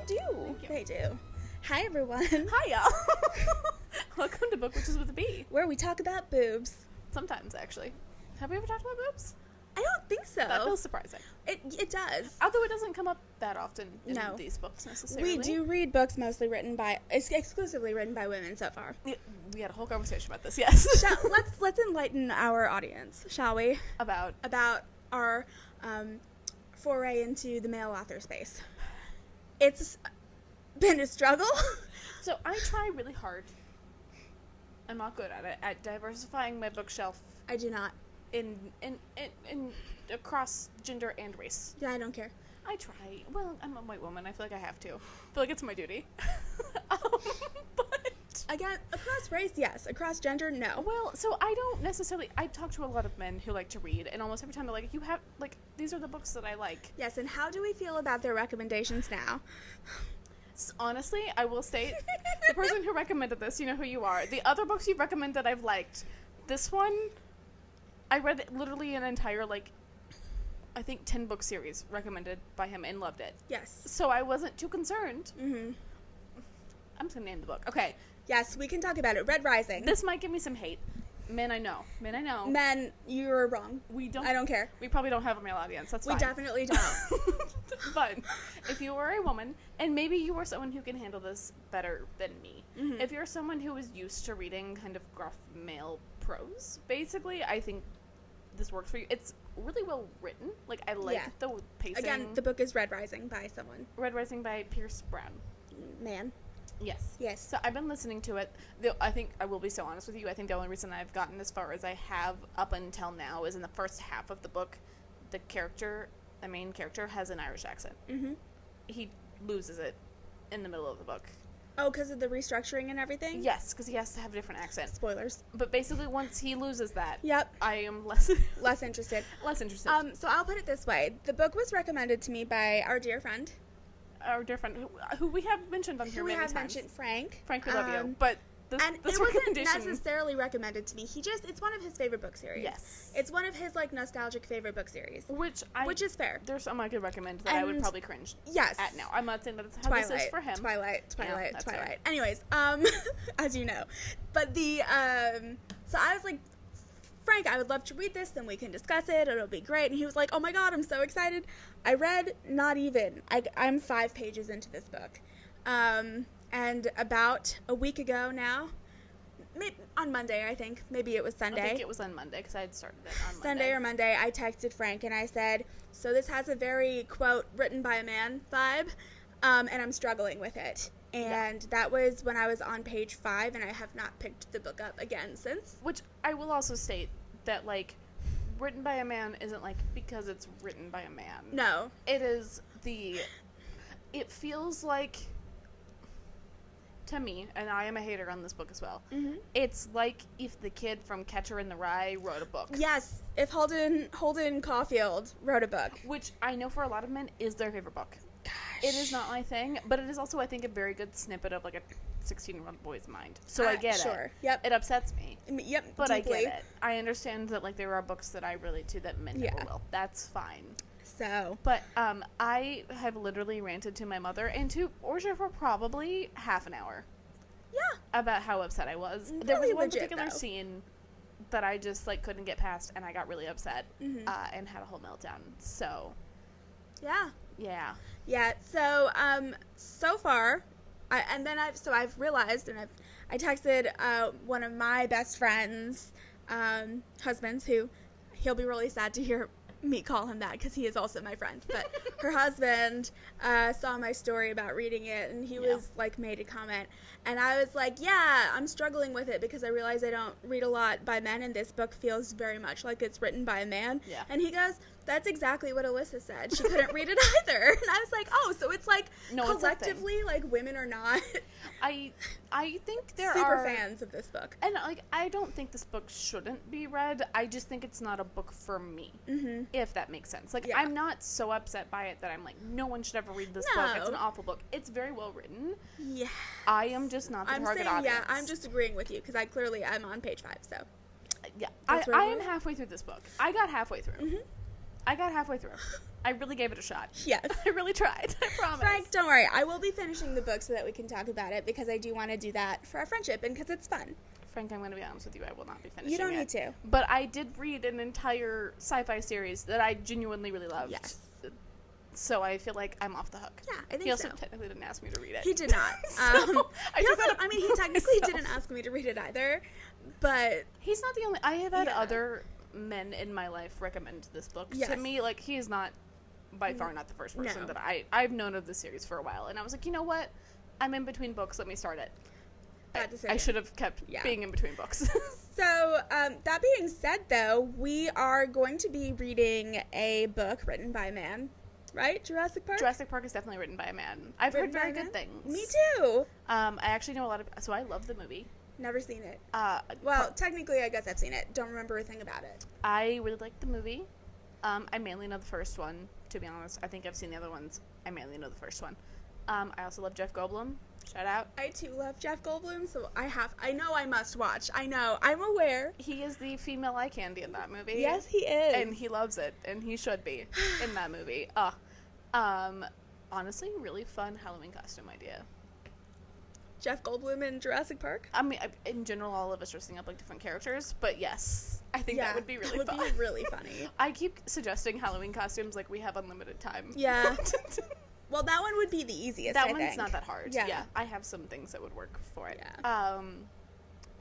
do. Thank you. They do. Hi, everyone. Hi, y'all. Welcome to Book Witches with a B. Where we talk about boobs. Sometimes, actually. Have we ever talked about boobs? I don't think so. That feels surprising. It does. Although it doesn't come up that often in No. these books, necessarily. We do read books mostly exclusively written by women so far. We had a whole conversation about this, yes. Let's enlighten our audience, shall we? About our foray into the male author space. It's been a struggle. So I try really hard. I'm not good at it, at diversifying my bookshelf I do not. in across gender and race. Yeah, I don't care. I try. Well, I'm a white woman. I feel like I have to. I feel like it's my duty. But Again, across race, yes. Across gender, no. well, so I don't necessarily. I talk to a lot of men who like to read, and almost every time they're like, "You have like these are the books that I like." Yes, and how do we feel about their recommendations now? Honestly, I will state the person who recommended this. You know who you are. The other books you've recommended, I've liked. This one, I read literally an entire I think 10 book series recommended by him and loved it. Yes. So I wasn't too concerned. Mm-hmm. I'm just gonna name the book. Okay. Yes, we can talk about it. Red Rising. This might give me some hate. Men, I know. Men, you're wrong. We don't. I don't care. We probably don't have a male audience. That's fine. We definitely don't. But if you are a woman, and maybe you are someone who can handle this better than me, Mm-hmm. if you're someone who is used to reading kind of gruff male prose, basically, I think this works for you. It's really well written. Like, I like the pacing. Again, the book is Red Rising by someone. Red Rising by Pierce Brown. Man. Yes. Yes. So I've been listening to it. I think I will be so honest with you. I think the only reason I've gotten as far as I have up until now is in the first half of the book, the main character, has an Irish accent. Mm-hmm. He loses it in the middle of the book. Oh, because of the restructuring and everything? Yes, because he has to have a different accent. Spoilers. But basically, once he loses that, Yep. I am less Less interested. interested. So I'll put it this way. The book was recommended to me by our dear friend. Our dear friend, who we have mentioned on here Who we many have times. mentioned, Frank. Frank, we love you. But this And it wasn't recommendation... necessarily recommended to me. It's one of his favorite book series. Yes. It's one of his, nostalgic favorite book series. Which is fair. There's some I could recommend that I would And- probably cringe Yes. at now. I'm not saying that it's how this is for him. Twilight. that's fair. Anyways, as you know. But so I was like, Frank, I would love to read this, then we can discuss it, it'll be great. And he was like, oh my god, I'm so excited. I read not even. I'm 5 pages into this book. And about a week ago now, maybe on Monday, I think. Maybe it was Sunday. I think it was on Monday, because I had started it on Monday. Sunday or Monday, I texted Frank and I said, so this has a very, quote, written by a man vibe, and I'm struggling with it. And that was when I was on page 5, and I have not picked the book up again since. Which I will also state that, written by a man isn't, because it's written by a man. No. It is it feels like, to me, and I am a hater on this book as well, it's like if the kid from Catcher in the Rye wrote a book. Yes, if Holden Caulfield wrote a book. Which I know for a lot of men is their favorite book. Gosh. It is not my thing, but it is also, I think, a very good snippet of, a 16-year-old boy's mind. So I get sure. it. Yep. It upsets me. Yep, But deeply. I get it. I understand that, there are books that I relate to that men never will. That's fine. So. But I have literally ranted to my mother and to Orja for probably half an hour. Yeah. About how upset I was. Really There was one legit, particular though. scene that I just, couldn't get past, and I got really upset and had a whole meltdown. So. Yeah. Yeah. Yeah, so, so far, I've realized, and I texted, one of my best friend's, husbands, who, he'll be really sad to hear me call him that, because he is also my friend, but her husband, saw my story about reading it, and he was, made a comment, and I was like, yeah, I'm struggling with it, because I realize I don't read a lot by men, and this book feels very much like it's written by a man, and he goes, that's exactly what Alyssa said. She couldn't read it either. And I was like, oh, so it's collectively, women are not I think there super are fans of this book. And I don't think this book shouldn't be read. I just think it's not a book for me. Mm-hmm. If that makes sense. I'm not so upset by it that I'm like, no one should ever read this book. It's an awful book. It's very well written. Yeah. I am just not the target audience. Yeah, I'm just agreeing with you because I'm on page 5, so. Yeah, I am halfway through this book. I got halfway through. Mm-hmm. I got halfway through. I really gave it a shot. Yes. I really tried. I promise. Frank, don't worry. I will be finishing the book so that we can talk about it because I do want to do that for our friendship and because it's fun. Frank, I'm going to be honest with you. I will not be finishing it. You don't need to. But I did read an entire sci-fi series that I genuinely really loved. Yes. So I feel like I'm off the hook. Yeah, I think so. He also technically didn't ask me to read it. He did not. He technically myself. didn't ask me to read it either, but... He's not the only... I have had other men in my life recommend this book to me. Like, he is not, by far not the first person that I've known of the series for a while. And I was like, you know what? I'm in between books. Let me start it. I should have kept being in between books. So, that being said, though, we are going to be reading a book written by a man, right? Jurassic Park? Jurassic Park is definitely written by a man. I've heard very good things. Me too. I actually know a lot of... So I love the movie. Never seen it. Technically, I guess I've seen it. Don't remember a thing about it. I really liked the movie. I mainly know the first one, to be honest. I think I've seen the other ones. I mainly know the first one. I also love Jeff Goldblum. Shout out. I too love Jeff Goldblum, so I know I must watch. I know. I'm aware. He is the female eye candy in that movie. Yes, he is. And he loves it, and he should be in that movie. Honestly, really fun Halloween costume idea. Jeff Goldblum in Jurassic Park? I mean, in general, all of us dressing up like different characters, but yes, I think that would be really fun. That would be really funny. I keep suggesting Halloween costumes like we have unlimited time. Yeah. Well, that one would be the easiest, I think. That one's not that hard. Yeah. I have some things that would work for it. Yeah.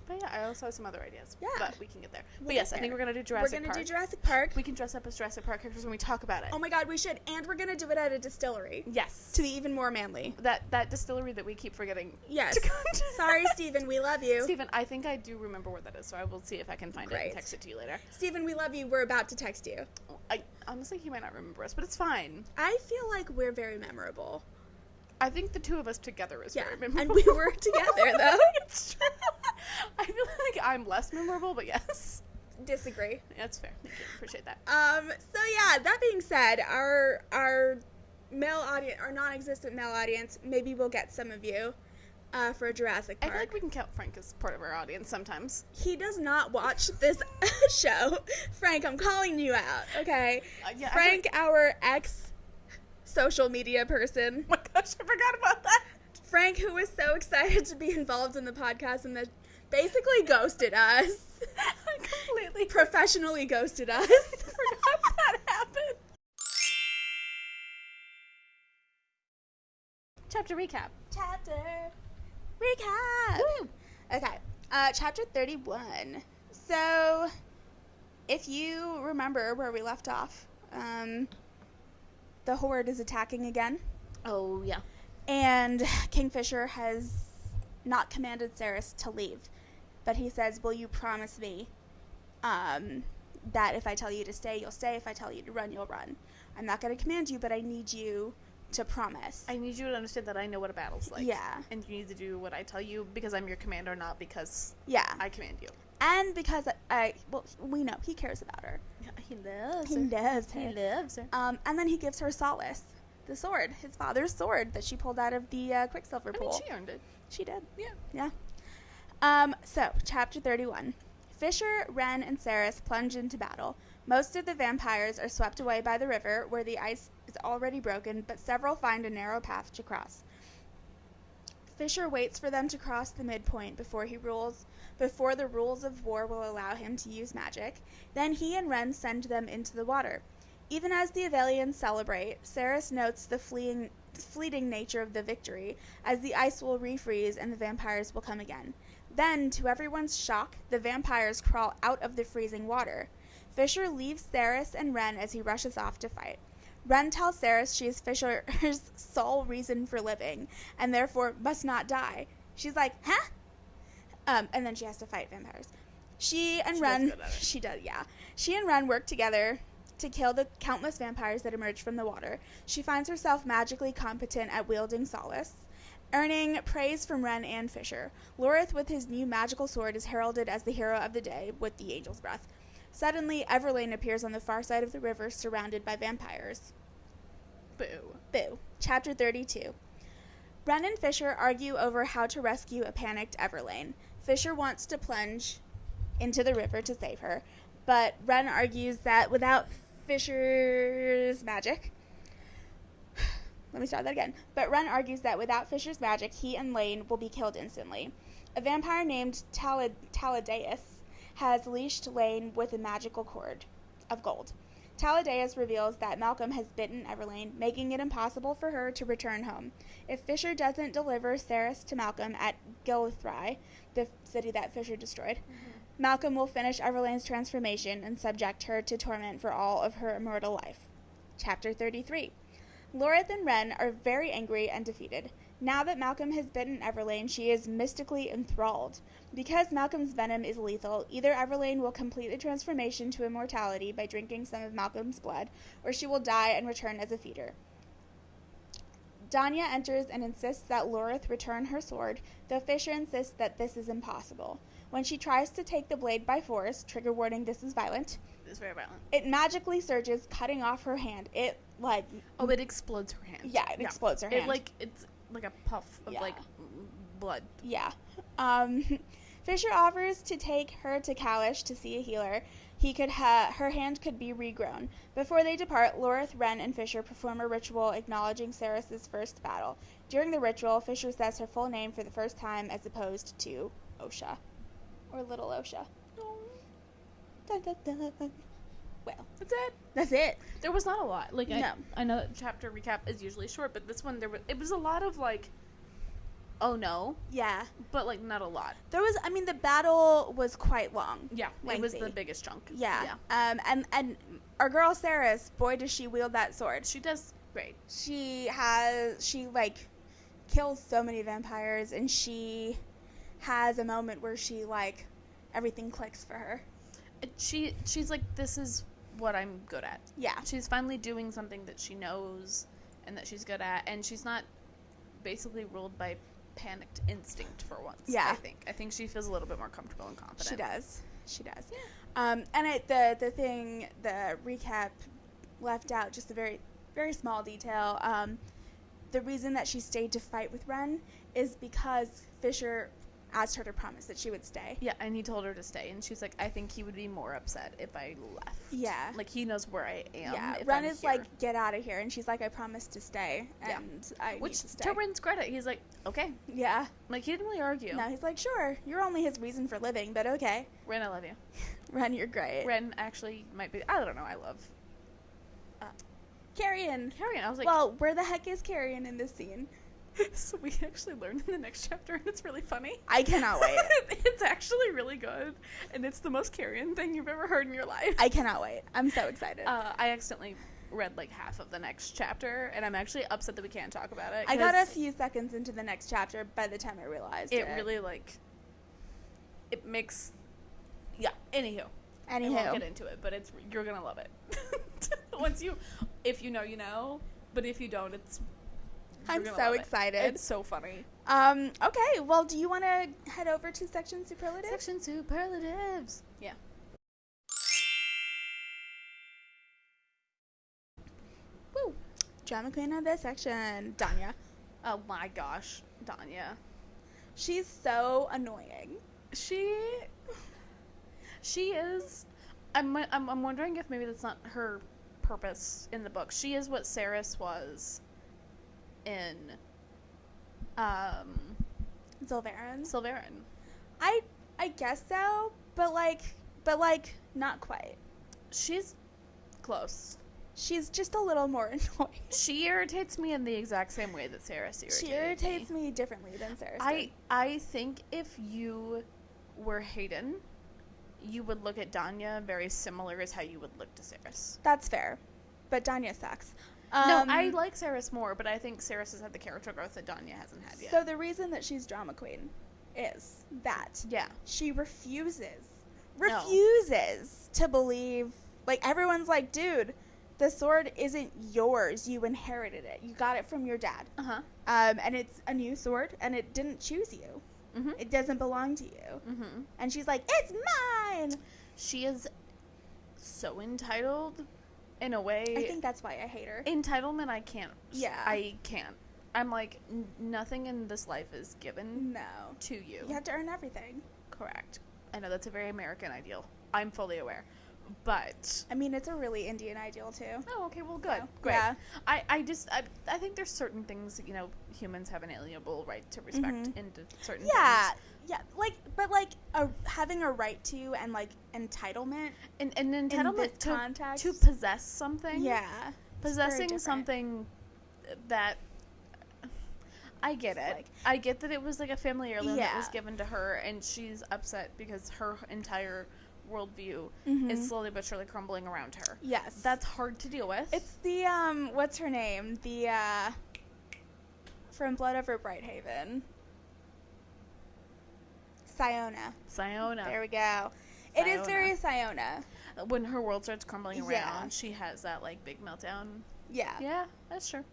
But yeah, I also have some other ideas. Yeah. But we can get there. But yes, I think we're going to do Jurassic Park. We're going to do Jurassic Park. We can dress up as Jurassic Park characters when we talk about it. Oh my god, we should. And we're going to do it at a distillery. Yes. To be even more manly. That distillery that we keep forgetting. Yes. Sorry, Steven, we love you. Steven, I think I do remember where that is, so I will see if I can find it and text it to you later. Steven, we love you. We're about to text you. Honestly, he might not remember us, but it's fine. I feel like we're very memorable. I think the two of us together is very memorable. And we work together, though. It's true. I feel like I'm less memorable, but yes. Disagree. That's fair. Thank you. Appreciate that. So yeah, that being said, our male audience, our non-existent male audience, maybe we'll get some of you for Jurassic Park. I feel like we can count Frank as part of our audience sometimes. He does not watch this show. Frank, I'm calling you out, okay? Frank, our social media person. Oh my gosh, I forgot about that. Frank, who was so excited to be involved in the podcast and that basically ghosted us. Completely. Professionally ghosted us. I forgot that happened. Chapter recap. Woo! Okay, chapter 31. So, if you remember where we left off, the Horde is attacking again. Oh, yeah. And Kingfisher has not commanded Ceres to leave. But he says, will you promise me that if I tell you to stay, you'll stay. If I tell you to run, you'll run. I'm not going to command you, but I need you to promise. I need you to understand that I know what a battle's like. Yeah. And you need to do what I tell you because I'm your commander, not because I command you. And because we know he cares about her. He loves her. He loves her. And then he gives her solace. The sword. His father's sword that she pulled out of the Quicksilver pool. I mean, she earned it. She did. Yeah. So, chapter 31. Fisher, Wren, and Ceres plunge into battle. Most of the vampires are swept away by the river, where the ice is already broken, but several find a narrow path to cross. Fisher waits for them to cross the midpoint before the rules of war will allow him to use magic. Then he and Wren send them into the water. Even as the Avelians celebrate, Ceres notes the fleeting nature of the victory, as the ice will refreeze and the vampires will come again. Then, to everyone's shock, the vampires crawl out of the freezing water. Fisher leaves Ceres and Wren as he rushes off to fight. Wren tells Ceres she is Fisher's sole reason for living, and therefore must not die. She's like, huh? And then she has to fight vampires. She and Wren work together to kill the countless vampires that emerge from the water. She finds herself magically competent at wielding solace, earning praise from Wren and Fisher. Lorith, with his new magical sword, is heralded as the hero of the day with the angel's breath. Suddenly, Everlane appears on the far side of the river, surrounded by vampires. Boo. Chapter 32. Wren and Fisher argue over how to rescue a panicked Everlane. Fisher wants to plunge into the river to save her, but Wren argues that without Fisher's magic. Let me start that again. But Ren argues that without Fisher's magic, he and Lane will be killed instantly. A vampire named Taladeus has leashed Lane with a magical cord of gold. Taladeus reveals that Malcolm has bitten Everlane, making it impossible for her to return home. If Fisher doesn't deliver Ceres to Malcolm at Gilthry, the city that Fisher destroyed, Malcolm will finish Everlane's transformation and subject her to torment for all of her immortal life. Chapter 33. Lorith and Ren are very angry and defeated. Now that Malcolm has bitten Everlane, she is mystically enthralled. Because Malcolm's venom is lethal, either Everlane will complete the transformation to immortality by drinking some of Malcolm's blood, or she will die and return as a feeder. Danya enters and insists that Lorith return her sword, though Fisher insists that this is impossible. When she tries to take the blade by force, trigger warning, this is violent. It's very violent. It magically surges, cutting off her hand. It explodes her hand. Yeah, it explodes her hand. It's like a puff of blood. Yeah. Fisher offers to take her to Kalish to see a healer. Her hand could be regrown. Before they depart, Lorith, Ren, and Fisher perform a ritual acknowledging Ceres' first battle. During the ritual, Fisher says her full name for the first time as opposed to Osha. Or Little Osha. Oh. Dun, dun, dun. Well, that's it. There was not a lot. No. I know that chapter recap is usually short, but this one it was a lot of oh no. Yeah. But not a lot. The battle was quite long. Yeah. Lengthy. It was the biggest chunk. Yeah. And our girl Ceres, boy does she wield that sword. She does great. She kills so many vampires, and she has a moment where she everything clicks for her. She's like, this is what I'm good at. Yeah. She's finally doing something that she knows and that she's good at, and she's not basically ruled by panicked instinct for once. Yeah. I think she feels a little bit more comfortable and confident. She does. Yeah. And the recap left out just a very, very small detail. The reason that she stayed to fight with Ren is because Fisher asked her to promise that she would stay. Yeah, and he told her to stay, and she's like, I think he would be more upset if I left. Yeah. He knows where I am. Yeah, if Ren I'm is here. get out of here, and she's like, I promised to stay, and I need to stay. To Ren's credit, he's like, okay. Yeah. He didn't really argue. No, he's like, sure, you're only his reason for living, but okay. Ren, I love you. Ren, you're great. Ren actually might be, I don't know, I love Carrion. I was like, well, where the heck is Carrion in this scene? So we actually learned in the next chapter, and it's really funny. I cannot wait. It's actually really good, and it's the most Carrion thing you've ever heard in your life. I cannot wait. I'm so excited. I accidentally read half of the next chapter, and I'm actually upset that we can't talk about it. I got a few seconds into the next chapter by the time I realized it. It really, it makes... Yeah, anywho. I won't get into it, but you're gonna love it. If you know, you know, but if you don't, I'm so excited. It's so funny. Okay, well, do you want to head over to Section Superlatives? Section Superlatives. Yeah. Woo. Drama queen of this section, Danya. Oh my gosh, Danya. She's so annoying. She is. I'm wondering if maybe that's not her purpose in the book. She is what Ceres was in Sylvarin. I guess so, but not quite. She's close. She's just a little more annoying. She irritates me in the exact same way that Ceres irritates me. She irritates me differently than Ceres did. I think if you were Hayden, you would look at Danya very similar as how you would look to Ceres. That's fair, but Danya sucks. No, I like Ceres more, but I think Ceres has had the character growth that Danya hasn't had yet. So the reason that she's drama queen is that she refuses to believe, everyone's like, dude, the sword isn't yours. You inherited it. You got it from your dad. Uh-huh. And it's a new sword, and it didn't choose you. Mm-hmm. It doesn't belong to you. Mm-hmm. And she's like, it's mine! She is so entitled in a way. I think that's why I hate her. Entitlement, I can't. Yeah. I can't. I'm like, nothing in this life is given to you. You have to earn everything. Correct. I know that's a very American ideal. I'm fully aware. But I mean, it's a really Indian ideal too. oh, okay, well, good, So, great. yeah. I think there's certain things that, humans have an alienable right to respect into certain Yeah, things. yeah, but having a right to and entitlement. An In entitlement this context. to possess something. Yeah, it's very Possessing different. something that I get It's it. I get that it was a family heirloom that was Yeah. given to her, and she's upset because her entire worldview Mhm. is slowly but surely crumbling around her. Yes, That's hard to deal with. it's the what's her name? The from Blood Over Brighthaven. Siona. There we go. It is Siona. very Siona. When her world starts crumbling around, Yeah. she has that big meltdown. Yeah. Yeah, that's true.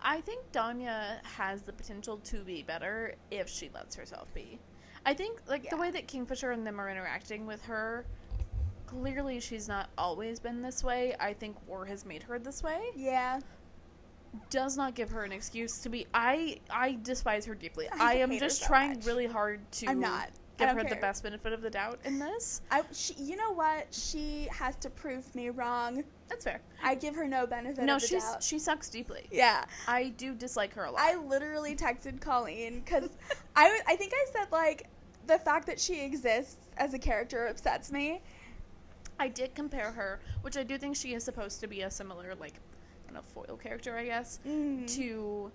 I think Danya has the potential to be better if she lets herself be. I think the way that Kingfisher and them are interacting with her, clearly she's not always been this way. I think war has made her this way. Yeah. Does not give her an excuse to be. I despise her deeply. I I am hate her just so trying much. really hard to I'm not. I give don't her the care. best benefit of the doubt in this. You know what? She has to prove me wrong. That's fair. I give her no benefit No, of the doubt. she sucks deeply. Yeah. I do dislike her a lot. I literally texted Colleen because I think I said the fact that she exists as a character upsets me. I did compare her, which I do think she is supposed to be a similar foil character, I guess. To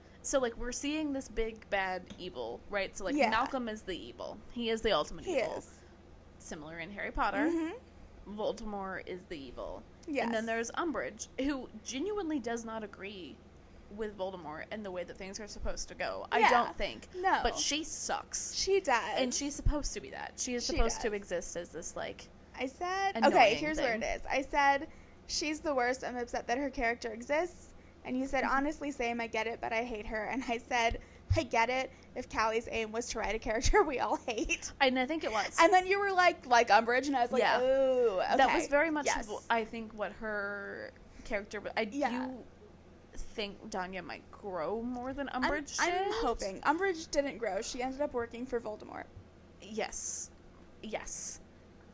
we're seeing this big bad evil, right? So Yeah. Malcolm is the evil. He is the ultimate He evil. is. Similar in Harry Potter. Mm-hmm. Voldemort is the evil. Yes. And then there's Umbridge, who genuinely does not agree with Voldemort and the way that things are supposed to go. I Yeah. don't think. No. But she sucks. She does. And she's supposed to be that. She is She supposed to does. exist as this I said, annoying okay, here's where thing. it is. I said, she's the worst. I'm upset that her character exists. And you said, honestly, same, I get it, but I hate her. And I said, I get it if Callie's aim was to write a character we all hate. And I think it was. And then you were like Umbridge, and I was like, Yeah. oh, okay. That was very much, Yes. I think, what her character... I do think Danya might grow more than Umbridge I'm did. hoping. Umbridge didn't grow. She ended up working for Voldemort. Yes.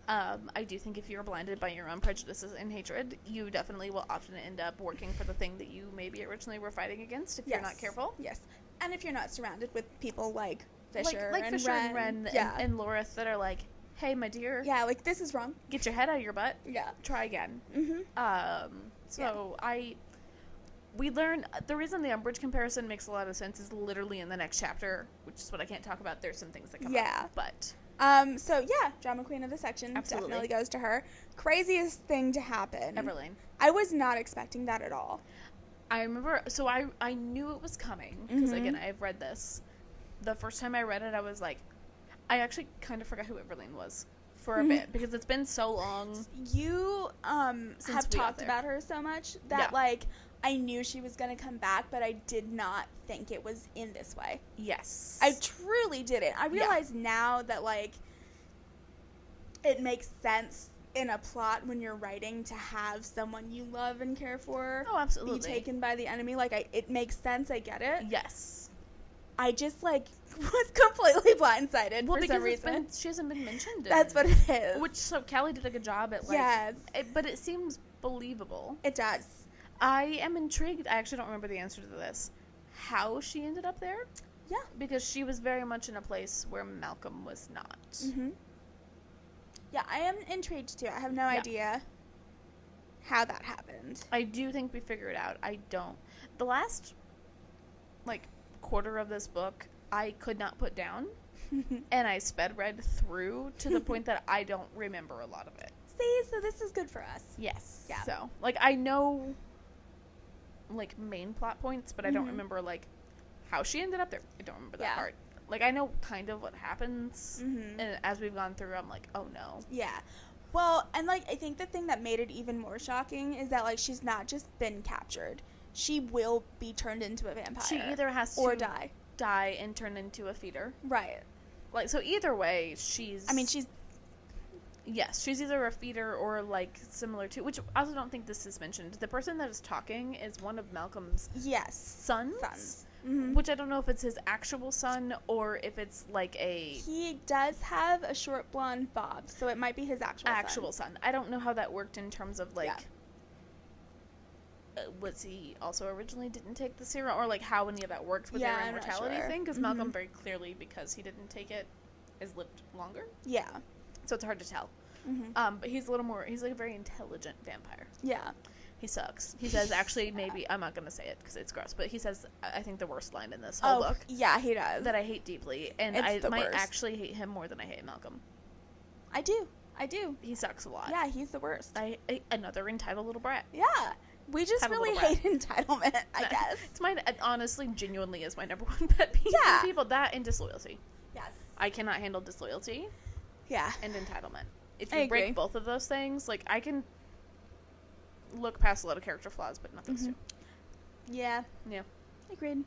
I do think if you're blinded by your own prejudices and hatred, you definitely will often end up working for the thing that you maybe originally were fighting against if you're not careful. Yes. And if you're not surrounded with people like Fisher, like and Fisher Wren. and Wren Yeah. and Lorith that are like, hey, my dear, Yeah, this is wrong. get your head out of your butt. Yeah. Try again. Mm-hmm. We learn the reason the Umbridge comparison makes a lot of sense is literally in the next chapter, which is what I can't talk about. There's some things that come up. But Drama queen of the section. Absolutely. Definitely goes to her. Craziest thing to happen. Everlane. I was not expecting that at all. I remember, so I knew it was coming, because again, I've read this. The first time I read it, I was like, I actually kind of forgot who Everlane was for a bit, because it's been so long. You have we got talked there. about her so much that I knew she was going to come back, but I did not think it was in this way. Yes. I truly didn't. I realize now that it makes sense in a plot when you're writing to have someone you love and care for Oh, absolutely. be taken by the enemy. It makes sense. I get it. Yes. I just was completely blindsided Well, for because some reason. she hasn't been mentioned. That's what it is. Which, so Callie did a good job at, Yes. but it seems believable. It does. I am intrigued. I actually don't remember the answer to this. How she ended up there? Yeah. Because she was very much in a place where Malcolm was not. Mm-hmm. Yeah, I am intrigued too. I have no idea how that happened. I do think we figure it out. I don't. The last, quarter of this book, I could not put down, and I sped read through to the point that I don't remember a lot of it. See, so this is good for us. Yes. Yeah. So, I know, main plot points, but I don't remember, how she ended up there. I don't remember that part. I know kind of what happens, and as we've gone through, I'm like, oh no. Yeah. Well, and, I think the thing that made it even more shocking is that, she's not just been captured. She will be turned into a vampire. She either has to... Or die and turn into a feeder. Right. So either way, she's... I mean, she's Yes, she's either a feeder or, like, similar to... Which I also don't think this is mentioned. The person that is talking is one of Malcolm's sons. Mm-hmm. Which I don't know if it's his actual son or if it's, like, a... He does have a short blonde bob, so it might be his actual son. I don't know how that worked in terms of, like... Yeah. Was he also originally didn't take the serum? Or, like, how any of that worked with their immortality thing? Because Malcolm very clearly, because he didn't take it, has lived longer. Yeah. So it's hard to tell. Mm-hmm. But he's a little more... He's, like, a very intelligent vampire. Yeah. He sucks. He says, actually, maybe... I'm not going to say it because it's gross. But he says, I think, the worst line in this whole book. Yeah, he does. That I hate deeply. And I might actually hate him more than I hate Malcolm. I do. He sucks a lot. Yeah, he's the worst. Another entitled little brat. Yeah. We just really hate entitlement, I guess. It's mine, honestly, genuinely is my number one pet peeve for people. That and disloyalty. Yes. I cannot handle disloyalty. Yeah. And entitlement. If you break both of those things, like, I can look past a lot of character flaws, but not those two. Yeah. Yeah. Agreed.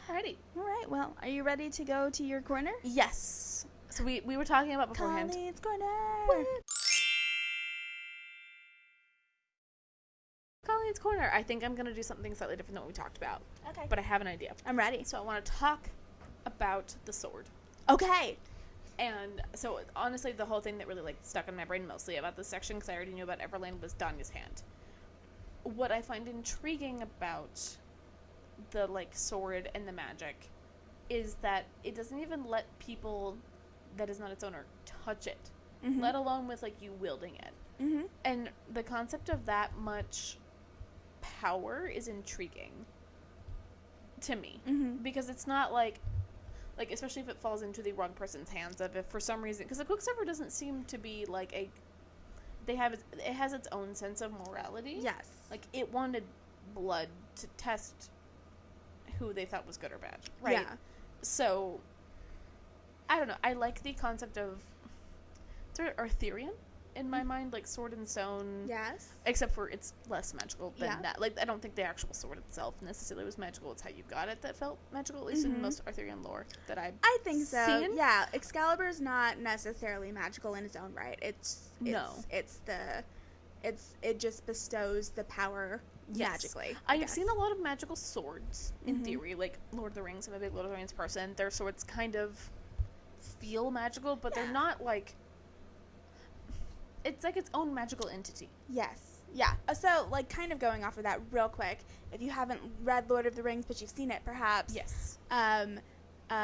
Alrighty. Alright, well, are you ready to go to your corner? Yes. So we were talking about beforehand. Callie's corner. Colleen's corner. I think I'm going to do something slightly different than what we talked about. Okay. But I have an idea. I'm ready. So I want to talk about the sword. Okay. And so, honestly, the whole thing that really, like, stuck in my brain mostly about this section, because I already knew about Everlane, was Danya's hand. What I find intriguing about the, like, sword and the magic is that it doesn't even let people that is not its owner touch it, let alone with, like, you wielding it. Mm-hmm. And the concept of that much power is intriguing to me, because it's not like, especially if it falls into the wrong person's hands, of if for some reason, because the Quicksilver doesn't seem to be like it has its own sense of morality. Yes. Like, it wanted blood to test who they thought was good or bad. Right? Yeah. So, I don't know. I like the concept of sort of Arthurian in my mind, like sword and stone. Yes. Except for it's less magical than that. Like, I don't think the actual sword itself necessarily was magical. It's how you got it that felt magical, at least in most Arthurian lore that I think so. Seen. Yeah. Excalibur's not necessarily magical in its own right. It just bestows the power magically. I've seen a lot of magical swords in theory, like Lord of the Rings. I'm a big Lord of the Rings person. Their swords kind of feel magical, but they're not like... It's like its own magical entity. Yes. Yeah. So, like, kind of going off of that real quick, if you haven't read Lord of the Rings, but you've seen it, perhaps. Yes.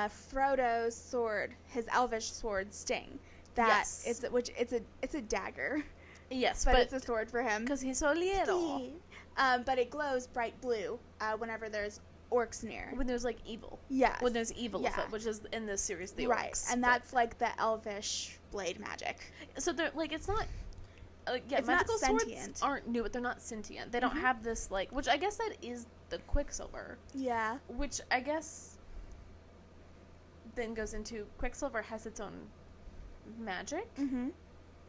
Frodo's sword, his elvish sword, Sting. It's a dagger. Yes, but it's a sword for him. Because he's so little. But it glows bright blue whenever there's orcs near. When there's, like, evil. Yes. When there's evil, which is in this series the orcs. Right, and that's, like, the elvish blade magic. So they're, like, it's not... it's magical not swords aren't new, but they're not sentient. They don't have this, like... Which I guess that is the Quicksilver. Yeah. Which I guess then goes into... Quicksilver has its own magic. Mm-hmm.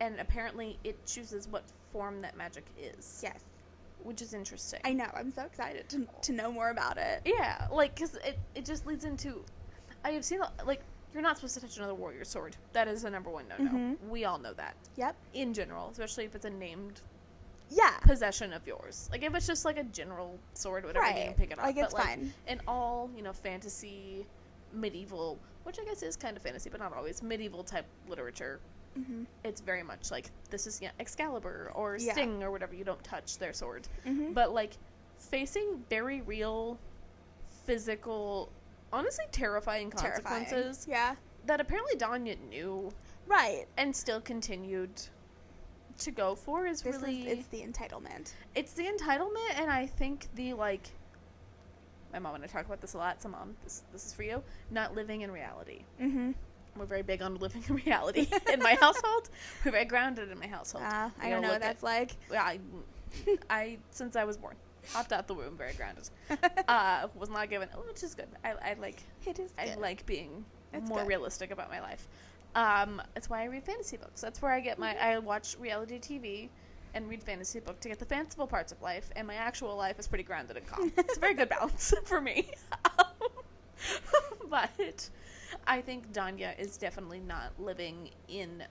And apparently it chooses what form that magic is. Yes. Which is interesting. I know. I'm so excited to know more about it. Yeah. Like, because it just leads into... I have seen, like... You're not supposed to touch another warrior sword. That is a number one no-no. Mm-hmm. We all know that. Yep. In general, especially if it's a named possession of yours. Like, if it's just, like, a general sword, whatever, you can pick it up. Like, it's fine. In all, fantasy, medieval, which I guess is kind of fantasy, but not always, medieval type literature, it's very much like, this is Excalibur or Sting or whatever. You don't touch their sword. Mm-hmm. But, like, facing very real, physical... honestly terrifying consequences that apparently Danya knew and still continued to go for it's the entitlement. It's the entitlement, and I think the, like, my mom and I talk about this a lot, so Mom, this is for you, not living in reality. We're very big on living in reality in my household. We're very grounded in my household. I don't know what that's like. I since I was born, hopped out the womb, very grounded. Was not given, which is good. I like. It is. I like being more realistic about my life. It's why I read fantasy books. That's where I get my. I watch reality TV and read fantasy book to get the fanciful parts of life, and my actual life is pretty grounded and calm. It's a very good balance for me. But I think Danya is definitely not living in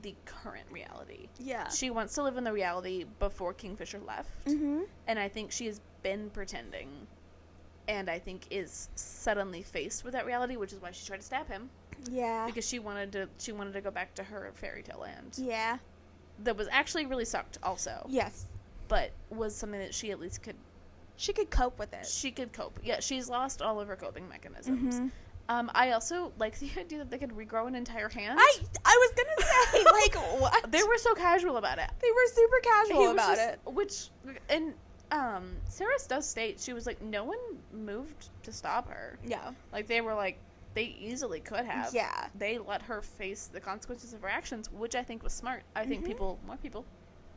the current reality. Yeah. She wants to live in the reality before Kingfisher left. Mm-hmm. And I think she has been pretending, and I think is suddenly faced with that reality, which is why she tried to stab him. Yeah. Because she wanted to go back to her fairy tale land. Yeah. That was actually really sucked also. Yes. But was something that she at least could... She could cope with it. She could cope. Yeah, she's lost all of her coping mechanisms. Mm-hmm. I also like the idea that they could regrow an entire hand. I was gonna say, like, what? They were so casual about it. They were super casual about it. Which, and Saris does state, she was like, no one moved to stop her. Yeah. Like, they were like, they easily could have. Yeah. They let her face the consequences of her actions, which I think was smart. I think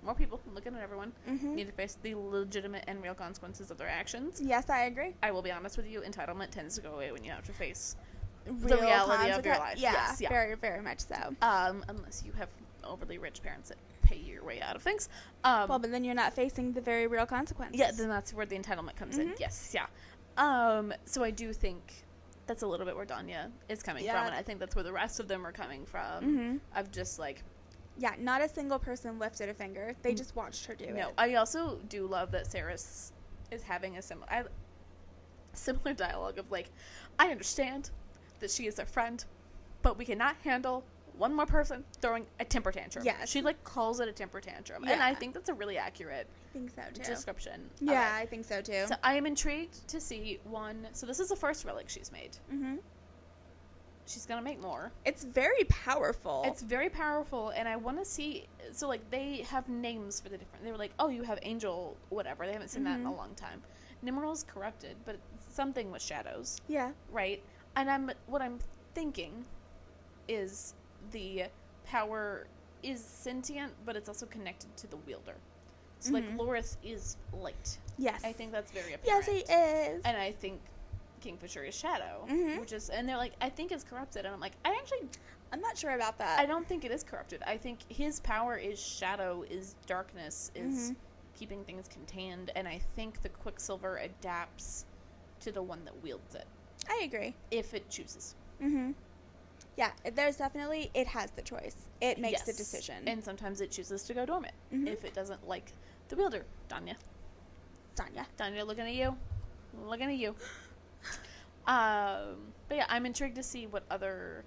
more people, looking at everyone, need to face the legitimate and real consequences of their actions. Yes, I agree. I will be honest with you, entitlement tends to go away when you have to face Real the reality of your life. Yeah, Yes, yeah. very, very much so. Unless you have overly rich parents that pay your way out of things. Well, but then you're not facing the very real consequences. Yeah, then that's where the entitlement comes in. Yes, yeah. So I do think that's a little bit where Danya is coming from, and I think that's where the rest of them are coming from. Of just like... Yeah, not a single person lifted a finger. They just watched her do it. No, I also do love that Saris is having a similar dialogue of like, I understand that she is a friend, but we cannot handle one more person throwing a temper tantrum. Yes. She like calls it a temper tantrum. Yeah. And I think that's a really accurate I think so too. description. Yeah, I think so too. So I am intrigued to see so this is the first relic she's made. She's gonna make more. It's very powerful. It's very powerful, and I want to see. So, like, they have names for the different. They were like, "Oh, you have angel, whatever." They haven't seen that in a long time. Nimral's corrupted, but it's something with shadows. Yeah. Right. And what I'm thinking is the power is sentient, but it's also connected to the wielder. So, like, Lorith is light. Yes. I think that's very apparent. Yes, he is. And I think Kingfisher is shadow, which is, and they're like, I think it's corrupted, and I'm like, I'm not sure about that. I don't think it is corrupted. I think his power is shadow, is darkness, is keeping things contained, and I think the Quicksilver adapts to the one that wields it. I agree. If it chooses. Yeah, there's definitely, it has the choice. It makes the decision. And sometimes it chooses to go dormant if it doesn't like the wielder. Danya, looking at you. Looking at you. But yeah, I'm intrigued to see what other,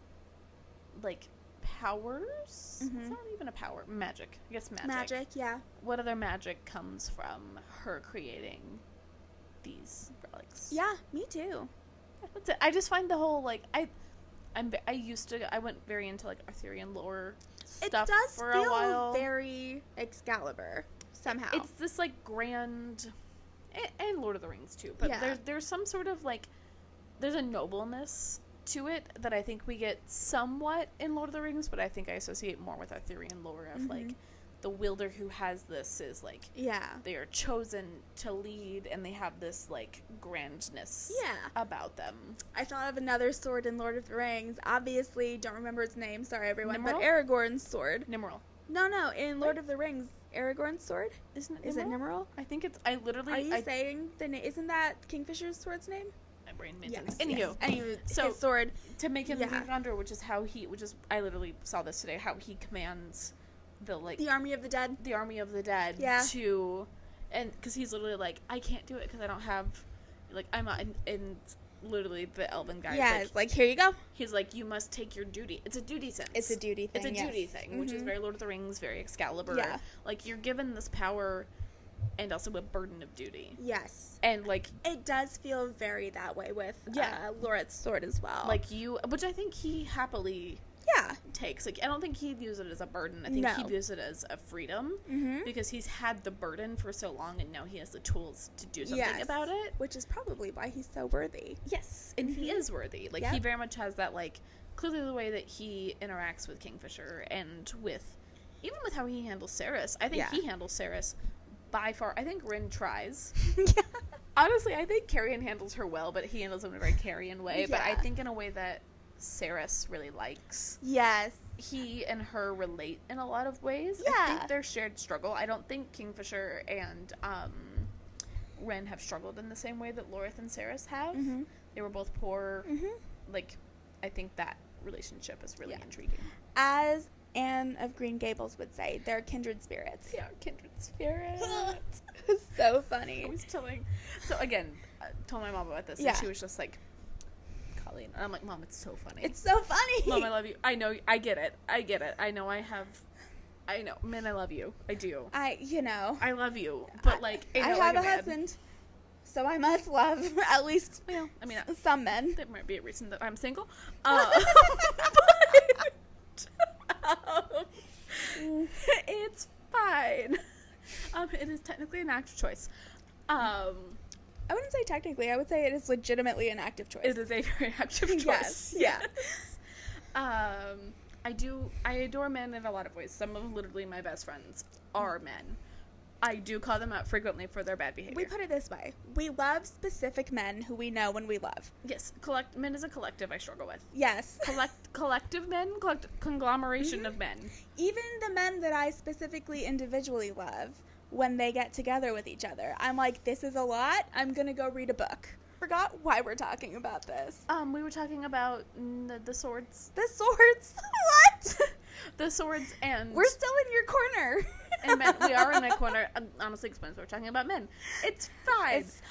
like, powers? It's not even a power. Magic. I guess magic. Magic, yeah. What other magic comes from her creating these relics? Yeah, me too. Yeah, that's it. I just find the whole, like, I went very into, like, Arthurian lore stuff for a while. It does feel very Excalibur, somehow. It's this, like, grand... And Lord of the Rings, too. But there's some sort of, like... There's a nobleness to it that I think we get somewhat in Lord of the Rings, but I think I associate more with Arthurian lore of, like, the wielder who has this is, like... Yeah. They are chosen to lead, and they have this, like, grandness about them. I thought of another sword in Lord of the Rings. Obviously, don't remember its name. Sorry, everyone. Nimrod? But Aragorn's sword. Nimrod. No. In Lord of the Rings, Aragorn's sword? Isn't it Nimrod? Is it Nimrod? I think it's... I literally... Are you saying the name? Isn't that Kingfisher's sword's name? My brain made Yes. sense. Anywho. So, his sword. To make him the Condor, which is I literally saw this today, how he commands the army of the dead. The army of the dead. Yeah. And because he's literally like, I can't do it because I don't have, like, I'm not, and literally the elven guy. Yeah, it's like, here you go. He's like, you must take your duty. It's a duty sense. It's a duty thing. It's a duty thing, which is very Lord of the Rings, very Excalibur. Yeah. Like, you're given this power and also a burden of duty. Yes. And, like... It does feel very that way with Loreth's sword as well. Like, which I think he happily... takes. Like, I don't think he views it as a burden. I think he views it as a freedom because he's had the burden for so long and now he has the tools to do something about it. Which is probably why he's so worthy. Yes, and he is worthy. Like, he very much has that, like, clearly the way that he interacts with Kingfisher and even with how he handles Saris. I think he handles Saris by far. I think Rin tries. Honestly, I think Carrion handles her well, but he handles them in a very Carrion way. But I think in a way that Saris really likes. Yes. He and her relate in a lot of ways. Yeah. I think their shared struggle. I don't think Kingfisher and Ren have struggled in the same way that Lorith and Saris have. They were both poor. Like, I think that relationship is really intriguing. As Anne of Green Gables would say, they're kindred spirits. They are kindred spirits. It's so funny. I was telling. So again, I told my mom about this, Yeah. and she was just like, Colleen. And I'm like, Mom, it's so funny. It's so funny. Mom, I love you. I know. I get it. I know. Man, I love you. I do. I love you. But like, I have a husband, so I must love at least. Well, I mean, some men. That might be a reason that I'm single. It's fine. It is technically an active choice. I wouldn't say technically. I would say it is legitimately an active choice. It is a very active choice. Yes. Yeah. I adore men in a lot of ways. Some of literally my best friends are men. I do call them out frequently for their bad behavior. We put it this way. We love specific men who we know and we love. Yes. Men as a collective I struggle with. Yes. Collective men? Conglomeration of men. Even the men that I specifically individually love, when they get together with each other, I'm like, this is a lot. I'm going to go read a book. Forgot why we're talking about this. We were talking about the swords. The swords? What? The swords and... We're still in your corner. And men. We are in my corner. Honestly, explains we're talking about men. It's fine. It's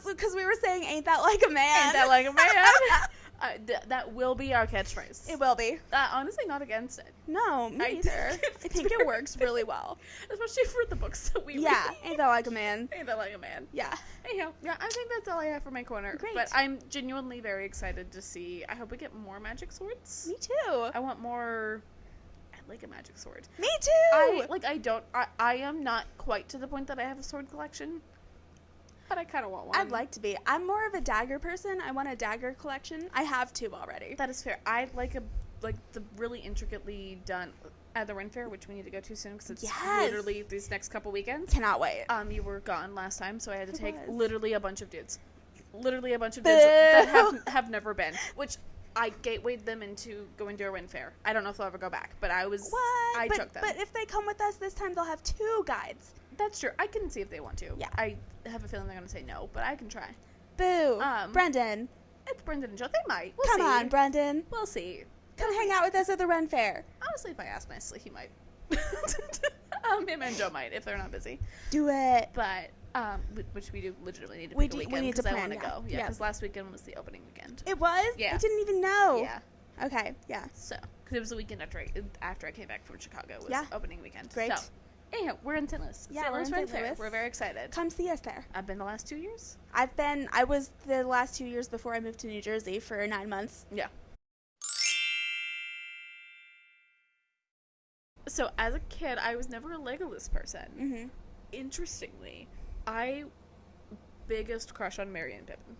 because we were saying, ain't that like a man? Ain't that like a man? That will be our catchphrase. It will be. Honestly, not against it. No, me neither. I think it works really well. Especially for the books that we read. Yeah, ain't that like a man? Ain't that like a man? Yeah. Anyhow, yeah, I think that's all I have for my corner. Great. But I'm genuinely very excited to see. I hope we get more magic swords. Me too. I want more... I'd like a magic sword. Me too! I am not quite to the point that I have a sword collection. But I kind of want one. I'd like to be. I'm more of a dagger person. I want a dagger collection. I have two already. That is fair. I like the really intricately done at the Ren Fair, which we need to go to soon because it's literally these next couple weekends. Cannot wait. You were gone last time, so I had to take was. literally a bunch of dudes. Literally a bunch of dudes that have never been. Which I gatewayed them into going to a Ren Fair. I don't know if they'll ever go back, but I took them. But if they come with us this time, they'll have two guides. That's true. I can see if they want to. Yeah. I have a feeling they're going to say no, but I can try. Boo. Brendan. It's Brendan and Joe. They might. We'll Come see. on, Brendan. We'll see. Come hang out with us at the Ren Fair. Honestly, if I ask nicely, he might. Him and Joe might, if they're not busy. Do it. But, which we do legitimately need to pick a weekend. We need to plan, I want to go. Yeah, because last weekend was the opening weekend. It was? Yeah. I didn't even know. Yeah. Okay, yeah. So, because it was the weekend after I came back from Chicago. It was opening weekend. Great. So, anyhow, we're in St. Louis. Yeah, St. we're in Louis Ren St. Fair. Louis. We're very excited. Come see us there. I've been the last 2 years. I was the last 2 years before I moved to New Jersey for 9 months. Yeah. So, as a kid, I was never a Legolas person. Mm-hmm. Interestingly, biggest crush on Merry and Pippin.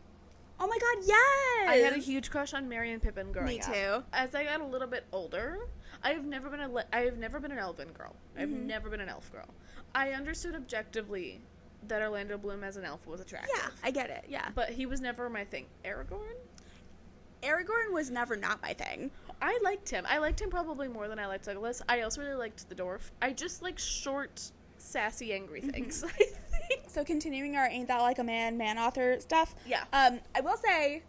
Oh my god, yes! I had a huge crush on Merry and Pippin growing up. Me too. As I got a little bit older, I have never been an elven girl. I've never been an elf girl. I understood objectively that Orlando Bloom as an elf was attractive. Yeah, I get it, yeah. But he was never my thing. Aragorn was never not my thing. I liked him. I liked him probably more than I liked Legolas. I also really liked the dwarf. I just like short, sassy, angry things, I think. So continuing our Ain't That Like a Man author stuff. Yeah. I will say,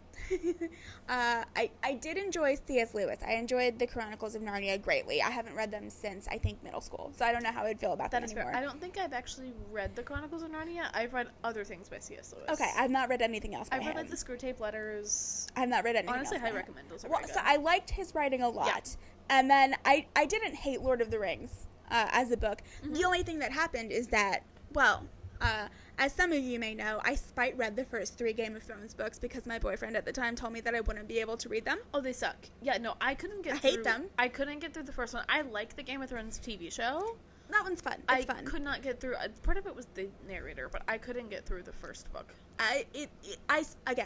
I did enjoy C.S. Lewis. I enjoyed the Chronicles of Narnia greatly. I haven't read them since, I think, middle school. So I don't know how I'd feel about them anymore. Fair. I don't think I've actually read the Chronicles of Narnia. I've read other things by C.S. Lewis. Okay, I've not read anything else by him. I've read like the Screw Tape Letters. I've not read anything Honestly, else. I recommend those. Are very good. So I liked his writing a lot. Yeah. And then I didn't hate Lord of the Rings as a book. Mm-hmm. The only thing that happened is that, as some of you may know, I spite read the first 3 Game of Thrones books because my boyfriend at the time told me that I wouldn't be able to read them. Oh, they suck. Yeah, no, I couldn't get through. I hate them. I couldn't get through the first one. I like the Game of Thrones TV show. That one's fun. It's fun. I could not get through. Part of it was the narrator, but I couldn't get through the first book. I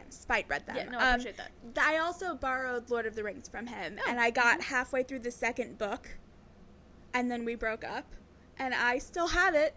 spite read them. Yeah, no, I appreciate that. I also borrowed Lord of the Rings from him, and I got halfway through the second book, and then we broke up. And I still have it.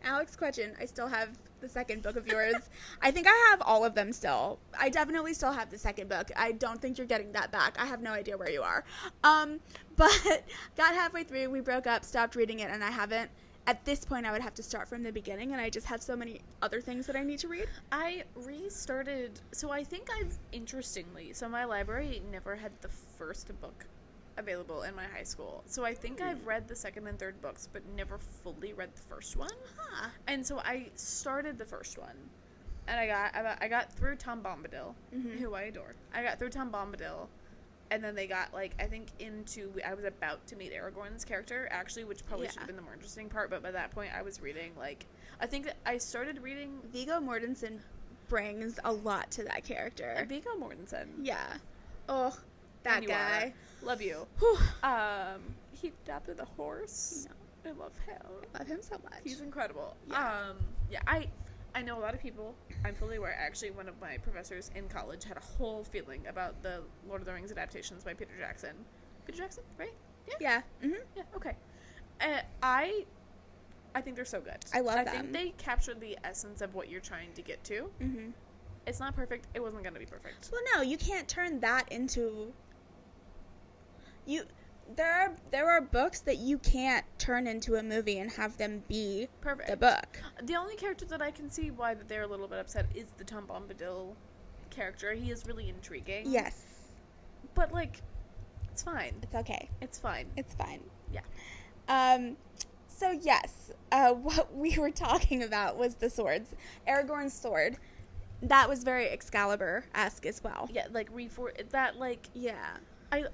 Alex Quetchen, I still have the second book of yours. I think I have all of them still. I definitely still have the second book. I don't think you're getting that back. I have no idea where you are. But got halfway through, we broke up, stopped reading it, and I haven't. At this point, I would have to start from the beginning, and I just have so many other things that I need to read. I restarted, so I think interestingly, so my library never had the first book available in my high school. So I think I've read the second and third books, but never fully read the first one. Huh. And so I started the first one, and I got through Tom Bombadil, who I adore. I got through Tom Bombadil, and then they got, like, I think I was about to meet Aragorn's character, actually, which probably should have been the more interesting part, but by that point I was reading, like, I think that I started reading... Viggo Mortensen brings a lot to that character. Viggo Mortensen. Yeah. Oh, that guy. Love you. Whew. He adopted a horse. No. I love him. Love him so much. He's incredible. Yeah. I know a lot of people. I'm fully aware. Actually, one of my professors in college had a whole feeling about the Lord of the Rings adaptations by Peter Jackson. Peter Jackson, right? Yeah. Mm-hmm. Yeah. Okay. I think they're so good. I love them. I think they captured the essence of what you're trying to get to. Mm-hmm. It's not perfect. It wasn't going to be perfect. Well, no, you can't turn that into... There are books that you can't turn into a movie and have them be perfect. The book. The only character that I can see why that they're a little bit upset is the Tom Bombadil character. He is really intriguing. Yes. But, like, it's fine. It's okay. It's fine. It's fine. Yeah. So, yes, what we were talking about was the swords. Aragorn's sword. That was very Excalibur-esque as well. Yeah, like, that, like... Yeah.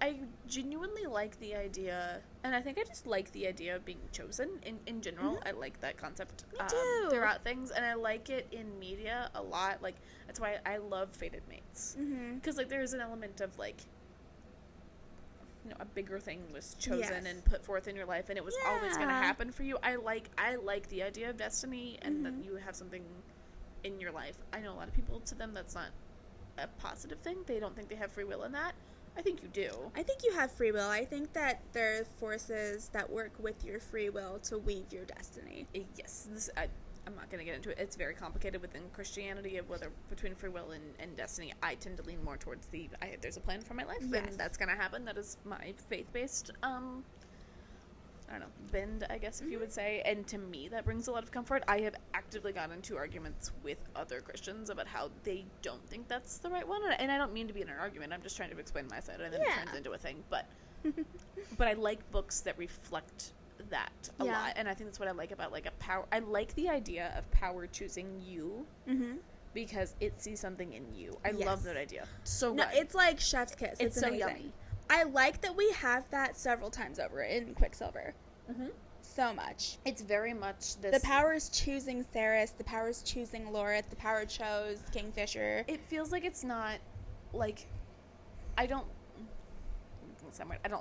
I genuinely like the idea, and I think I just like the idea of being chosen in general. Mm-hmm. I like that concept. Me too. Throughout things, and I like it in media a lot. Like, that's why I love Fated Mates. Because, like, there's an element of, like, you know, a bigger thing was chosen and put forth in your life, and it was always going to happen for you. I like the idea of destiny, and that you have something in your life. I know a lot of people, to them, that's not a positive thing. They don't think they have free will in that. I think you do. I think you have free will. I think that there are forces that work with your free will to weave your destiny. Yes. I'm not going to get into it. It's very complicated within Christianity of whether between free will and destiny. I tend to lean more towards there's a plan for my life, and that's going to happen. That is my faith-based, I don't know, bend, I guess, if you would say. And to me, that brings a lot of comfort. I have actively gotten into arguments with other Christians about how they don't think that's the right one. And I don't mean to be in an argument. I'm just trying to explain my side, and then it turns into a thing. But I like books that reflect that a lot. And I think that's what I like about, like, a power. I like the idea of power choosing you because it sees something in you. I love that idea. So no, good. it's like chef's kiss. It's so amazing. yummy. I like that we have that several times over in Quicksilver. So much. It's very much this... The power is choosing Ceres. The power is choosing Lorith. The power chose Kingfisher. It feels like it's not, like... I don't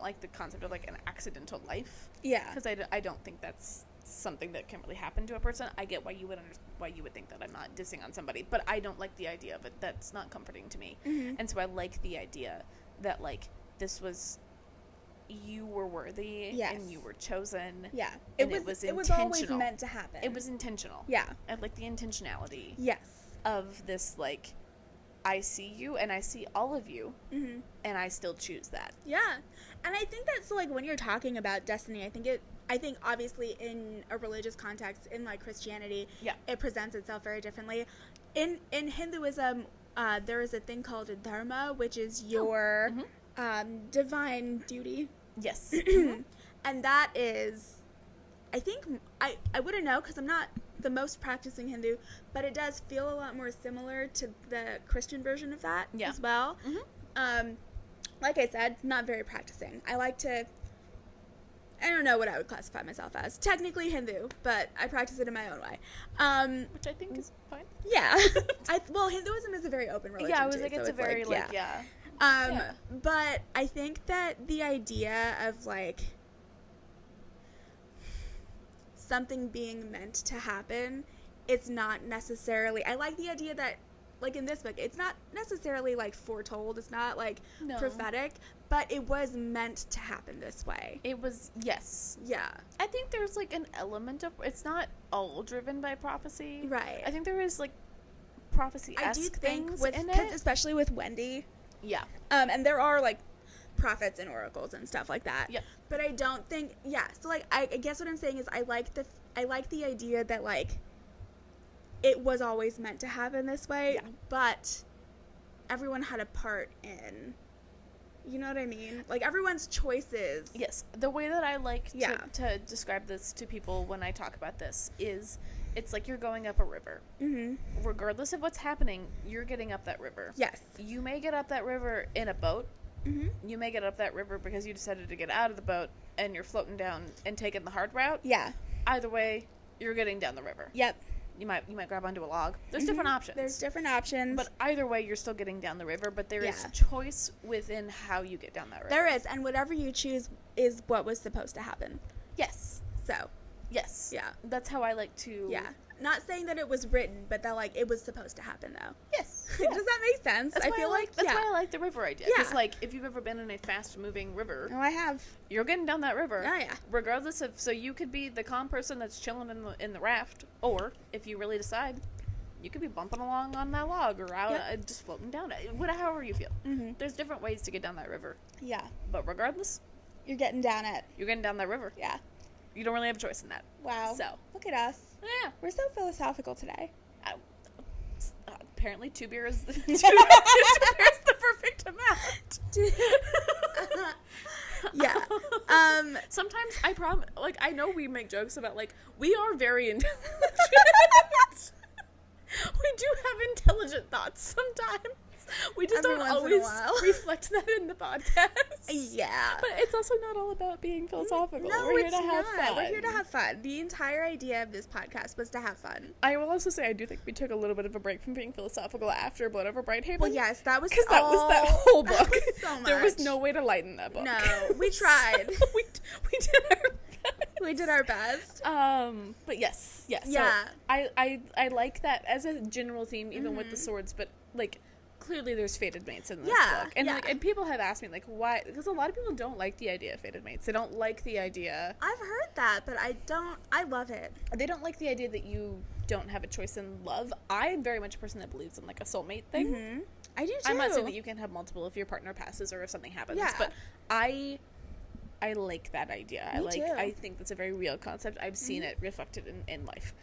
like the concept of, like, an accidental life. Yeah. Because I don't think that's something that can really happen to a person. I get why you would think that I'm not dissing on somebody, but I don't like the idea of it. That's not comforting to me. And so I like the idea that, like, this was, you were worthy and you were chosen. Yeah. It was intentional. It was always meant to happen. It was intentional. Yeah. And, like, the intentionality. Yes. Of this, like, I see you and I see all of you and I still choose that. Yeah. And I think that's, like, when you're talking about destiny, I think obviously in a religious context, in, like, Christianity, it presents itself very differently. In Hinduism, there is a thing called dharma, which is your divine duty. Yes. And that is, I think, I wouldn't know because I'm not the most practicing Hindu, but it does feel a lot more similar to the Christian version of that as well. Like I said, not very practicing. I don't know what I would classify myself as. Technically Hindu, but I practice it in my own way. Which I think is fine. Yeah. Well, Hinduism is a very open religion. Yeah, I was too, like, so it's a very, like, But I think that the idea of, like, something being meant to happen, it's not necessarily... I like the idea that, like, in this book, it's not necessarily, like, foretold. It's not, like, prophetic, but it was meant to happen this way. It was, yes. Yeah. I think there's, like, an element of... It's not all driven by prophecy. Right. I think there is, like, prophecy-esque things in it. Especially with Wendy. Yeah. And there are, like, prophets and oracles and stuff like that. Yep. But I don't think... Yeah, so, like, I guess what I'm saying is I like the idea that, like, it was always meant to happen this way, but everyone had a part in, You know what I mean? Like, everyone's choices. Yes. The way that I like Yeah. to describe this to people when I talk about this is it's like you're going up a river. Mm-hmm. Regardless of what's happening, you're getting up that river. Yes. You may get up that river in a boat. Mm-hmm. You may get up that river because you decided to get out of the boat and you're floating down and taking the hard route. Yeah. Either way, you're getting down the river. Yep. You might grab onto a log. There's different options. There's different options. But either way, you're still getting down the river, but there is Yeah. choice within how you get down that river. There is, and whatever you choose is what was supposed to happen. Yes. So, Yes. yeah. That's how I like to... Yeah. Not saying that it was written, but that, like, it was supposed to happen, though. Yes. Does that make sense? That's I why feel like, that's yeah. why I like the river idea. Yeah. Because, like, if you've ever been in a fast-moving river, Oh, I have. you're getting down that river. Oh, yeah. Regardless of... So you could be the calm person that's chilling in the raft, or, if you really decide, you could be bumping along on that log or out just floating down it. However you feel. Mm-hmm. There's different ways to get down that river. Yeah. But regardless, You're getting down it. you're getting down that river. Yeah. You don't really have a choice in that. Wow. So. Look at us. Yeah. We're so philosophical today. Apparently 2 beers two beers the perfect amount. Yeah. Sometimes I know we make jokes about, like, we are very intelligent. We do have intelligent thoughts sometimes. We just Every don't once in a always while. reflect that in the podcast. Yeah. But it's also not all about being philosophical. No, We're here it's to have not. fun. We're here to have fun. The entire idea of this podcast was to have fun. I will also say I do think we took a little bit of a break from being philosophical after Blood Over Brighthaven. Well, yes, that was Because that was that whole book. That was so much. There was no way to lighten that book. No, we tried. we did our best. We did our best. But yes. So Yeah. I like that as a general theme, even with the swords, but, like, clearly there's fated mates in this book. And, like, and people have asked me, like, why? Because a lot of people don't like the idea of fated mates. They don't like the idea. I've heard that, but I love it. They don't like the idea that you don't have a choice in love. I'm very much a person that believes in, like, a soulmate thing. Mm-hmm. I do too. I'm not saying that you can have multiple if your partner passes or if something happens, Yeah. but I like that idea. Me too. I think that's a very real concept. I've seen it reflected in life.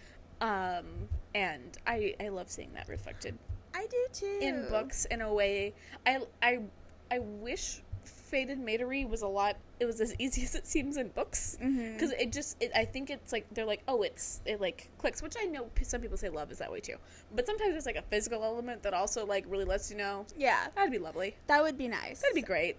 And I love seeing that reflected I do too. in books in a way. I wish fated matery was as easy as it seems in books, because I think it's like they're like, oh, it like clicks, which I know some people say love is that way too, but sometimes there's like a physical element that also like really lets you know, Yeah. that'd be lovely, That would be nice. that'd be great.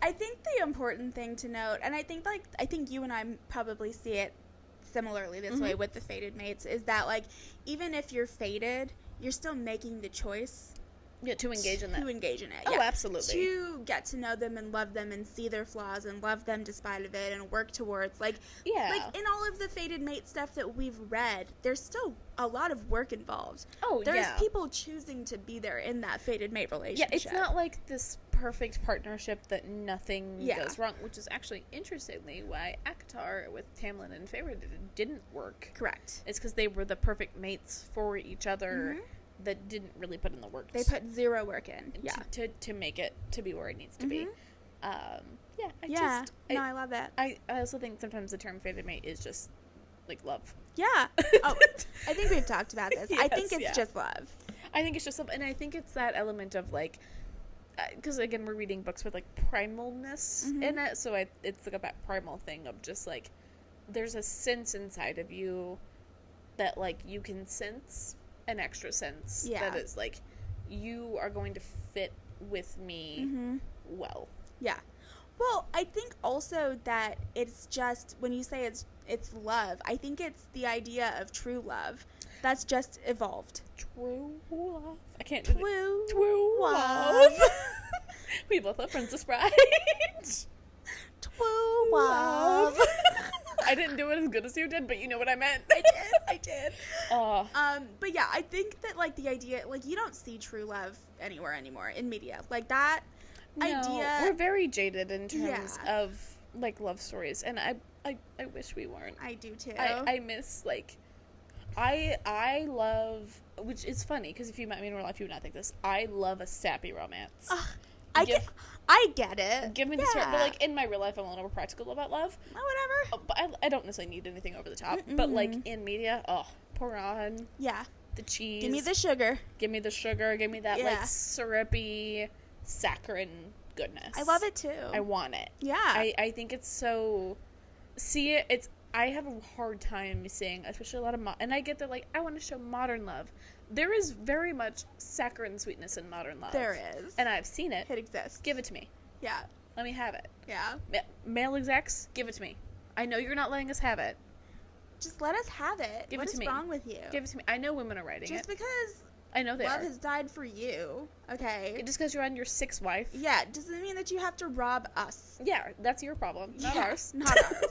I think the important thing to note, and I think you and I probably see it similarly this way with the fated mates, is that, like, even if you're fated, you're still making the choice To engage in that. To engage in it. Oh, yeah. absolutely. To get to know them and love them and see their flaws and love them despite of it and work towards, like, Yeah. like in all of the fated mate stuff that we've read, there's still a lot of work involved. Oh, There's yeah. people choosing to be there in that fated mate Yeah, relationship. it's not like this perfect partnership that nothing Yeah. goes wrong, which is actually, interestingly, why ACOTAR with Tamlin and Feyre didn't work. Correct. It's because they were the perfect mates for each other that didn't really put in the work. They put zero work in. Yeah. To make it to be where it needs to be. I love that. I also think sometimes the term fated mate is just like love. Yeah. Oh, I think we've talked about this. I think Yes, it's just love. I think it's just something, and I think it's that element of like, because again we're reading books with like primalness in it, so it's like that primal thing of just like there's a sense inside of you that like you can sense an extra sense that is like you are going to fit with me well. Yeah. Well, I think also that it's just, when you say it's love, I think it's the idea of true love that's just evolved. True love. I can't. True love. We both love Princess Bride. True love. I didn't do it as good as you did, but you know what I meant. I did. But yeah, I think that like the idea, like you don't see true love anywhere anymore in media. Like that idea. We're very jaded in terms of like love stories, and I wish we weren't. I do too. I miss like I love, which is funny because if you met me in real life, you would not think this. I love a sappy romance. I get it. Give me the story, but like in my real life, I'm a little more practical about love. Oh, whatever. But I don't necessarily need anything over the top. But like in media, pour on the cheese. Give me the sugar. Give me the sugar. Give me that like syrupy, saccharine goodness. I love it too. I want it. Yeah. I think it's so... I have a hard time seeing, especially a lot of... and I get that, like, I want to show modern love. There is very much saccharine sweetness in modern love. There is. And I've seen it. It exists. Give it to me. Yeah. Let me have it. Yeah. Male execs, give it to me. I know you're not letting us have it. Just let us have it. Give it to me. What is wrong with you? Give it to me. I know women are writing Just it. because I know they love are. has died for you, okay? Just because you're on your sixth wife. Yeah, doesn't mean that you have to rob us. Yeah, that's your problem, not ours. Not ours.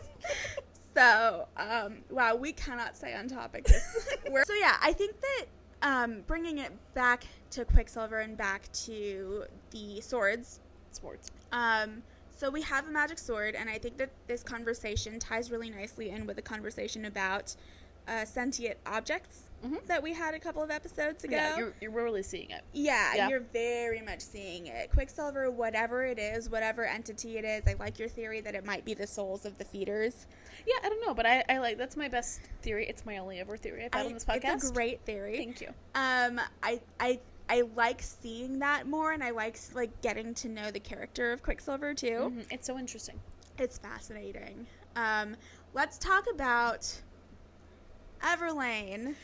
So, wow, we cannot stay on topic. So yeah, I think that bringing it back to Quicksilver and back to the swords. Sports. So we have a magic sword, and I think that this conversation ties really nicely in with the conversation about sentient objects that we had a couple of episodes ago. Yeah, you're really seeing it. Yeah, you're very much seeing it. Quicksilver, whatever it is, whatever entity it is, I like your theory that it might be the souls of the feeders. Yeah, I don't know, but I like, that's my best theory. It's my only ever theory I've had on this podcast. It's a great theory. Thank you. I like seeing that more, and I like getting to know the character of Quicksilver too. Mm-hmm. It's so interesting. It's fascinating. Let's talk about Everlane.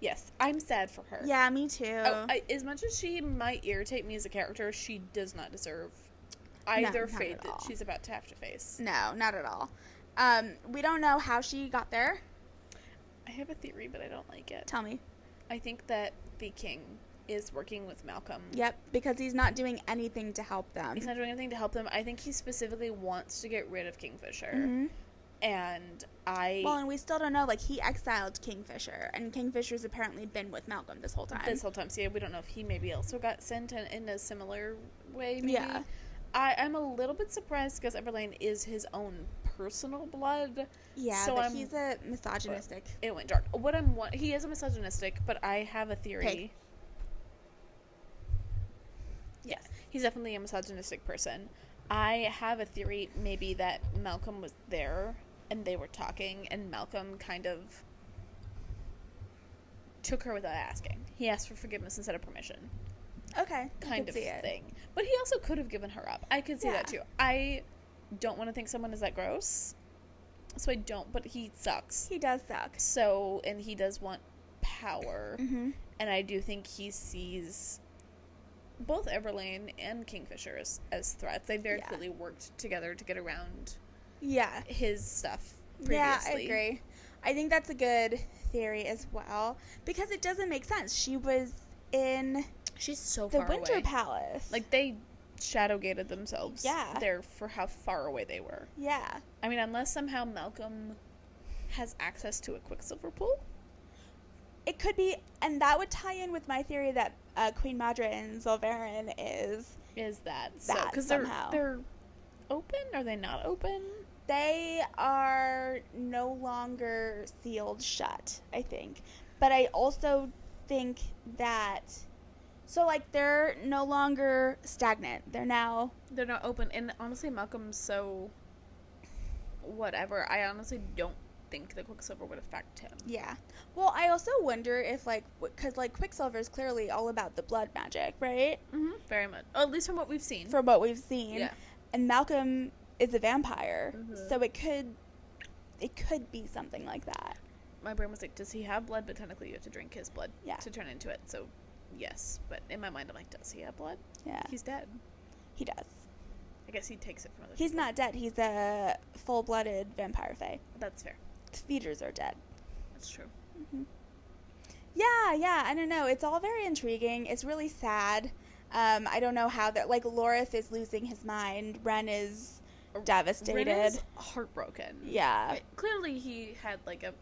Yes, I'm sad for her. Yeah, me too. As much as she might irritate me as a character, she does not deserve either fate that she's about to have to face. No, not at all. We don't know how she got there. I have a theory, but I don't like it. Tell me. I think that the king is working with Malcolm. Yep, because he's not doing anything to help them. He's not doing anything to help them. I think he specifically wants to get rid of Kingfisher. Mm-hmm. And we still don't know, like, he exiled Kingfisher, and Kingfisher's apparently been with Malcolm this whole time. So yeah, we don't know if he maybe also got sent in a similar way, maybe. Yeah. I'm a little bit surprised because Everlane is his own personal blood. Yeah, so but he's a misogynistic. It went dark. He is a misogynistic, but I have a theory. Pig. Yes, he's definitely a misogynistic person. I have a theory maybe that Malcolm was there and they were talking, and Malcolm kind of took her without asking. He asked for forgiveness instead of permission. Okay, kind of thing. But he also could have given her up. I could see that too. I don't want to think someone is that gross, so I don't. But he sucks. He does suck. So, and he does want power, and I do think he sees both Everlane and Kingfisher as threats. They very clearly worked together to get around his stuff previously. Yeah, I agree. I think that's a good theory as well, because it doesn't make sense. She was in She's so far away. The Winter Palace. Like, they shadow-gated themselves Yeah. there for how far away they were. Yeah. I mean, unless somehow Malcolm has access to a Quicksilver pool? It could be, and that would tie in with my theory that Queen Madra and Zolvarin is that. Because they're open? Are they not open? They are no longer sealed shut, I think. But I also think that... So, like, they're no longer stagnant. They're not open. And honestly, Malcolm's so... whatever. I honestly don't think the Quicksilver would affect him. Yeah. Well, I also wonder if, like... Because, like, Quicksilver is clearly all about the blood magic, right? Mm-hmm. Very much. At least from what we've seen. From what we've seen. Yeah. And Malcolm is a vampire. Mm-hmm. So it could be something like that. My brain was like, does he have blood? But technically you have to drink his blood to turn into it. So... yes, but in my mind, I'm like, does he have blood? Yeah. He's dead. He does. I guess he takes it from other He's people. not dead. He's a full-blooded vampire fae. That's fair. Feeders are dead. That's true. Mm-hmm. Yeah, I don't know. It's all very intriguing. It's really sad. I don't know how that... Like, Lorith is losing his mind. Ren is devastated. Ren is heartbroken. Yeah. Clearly, he had, like, a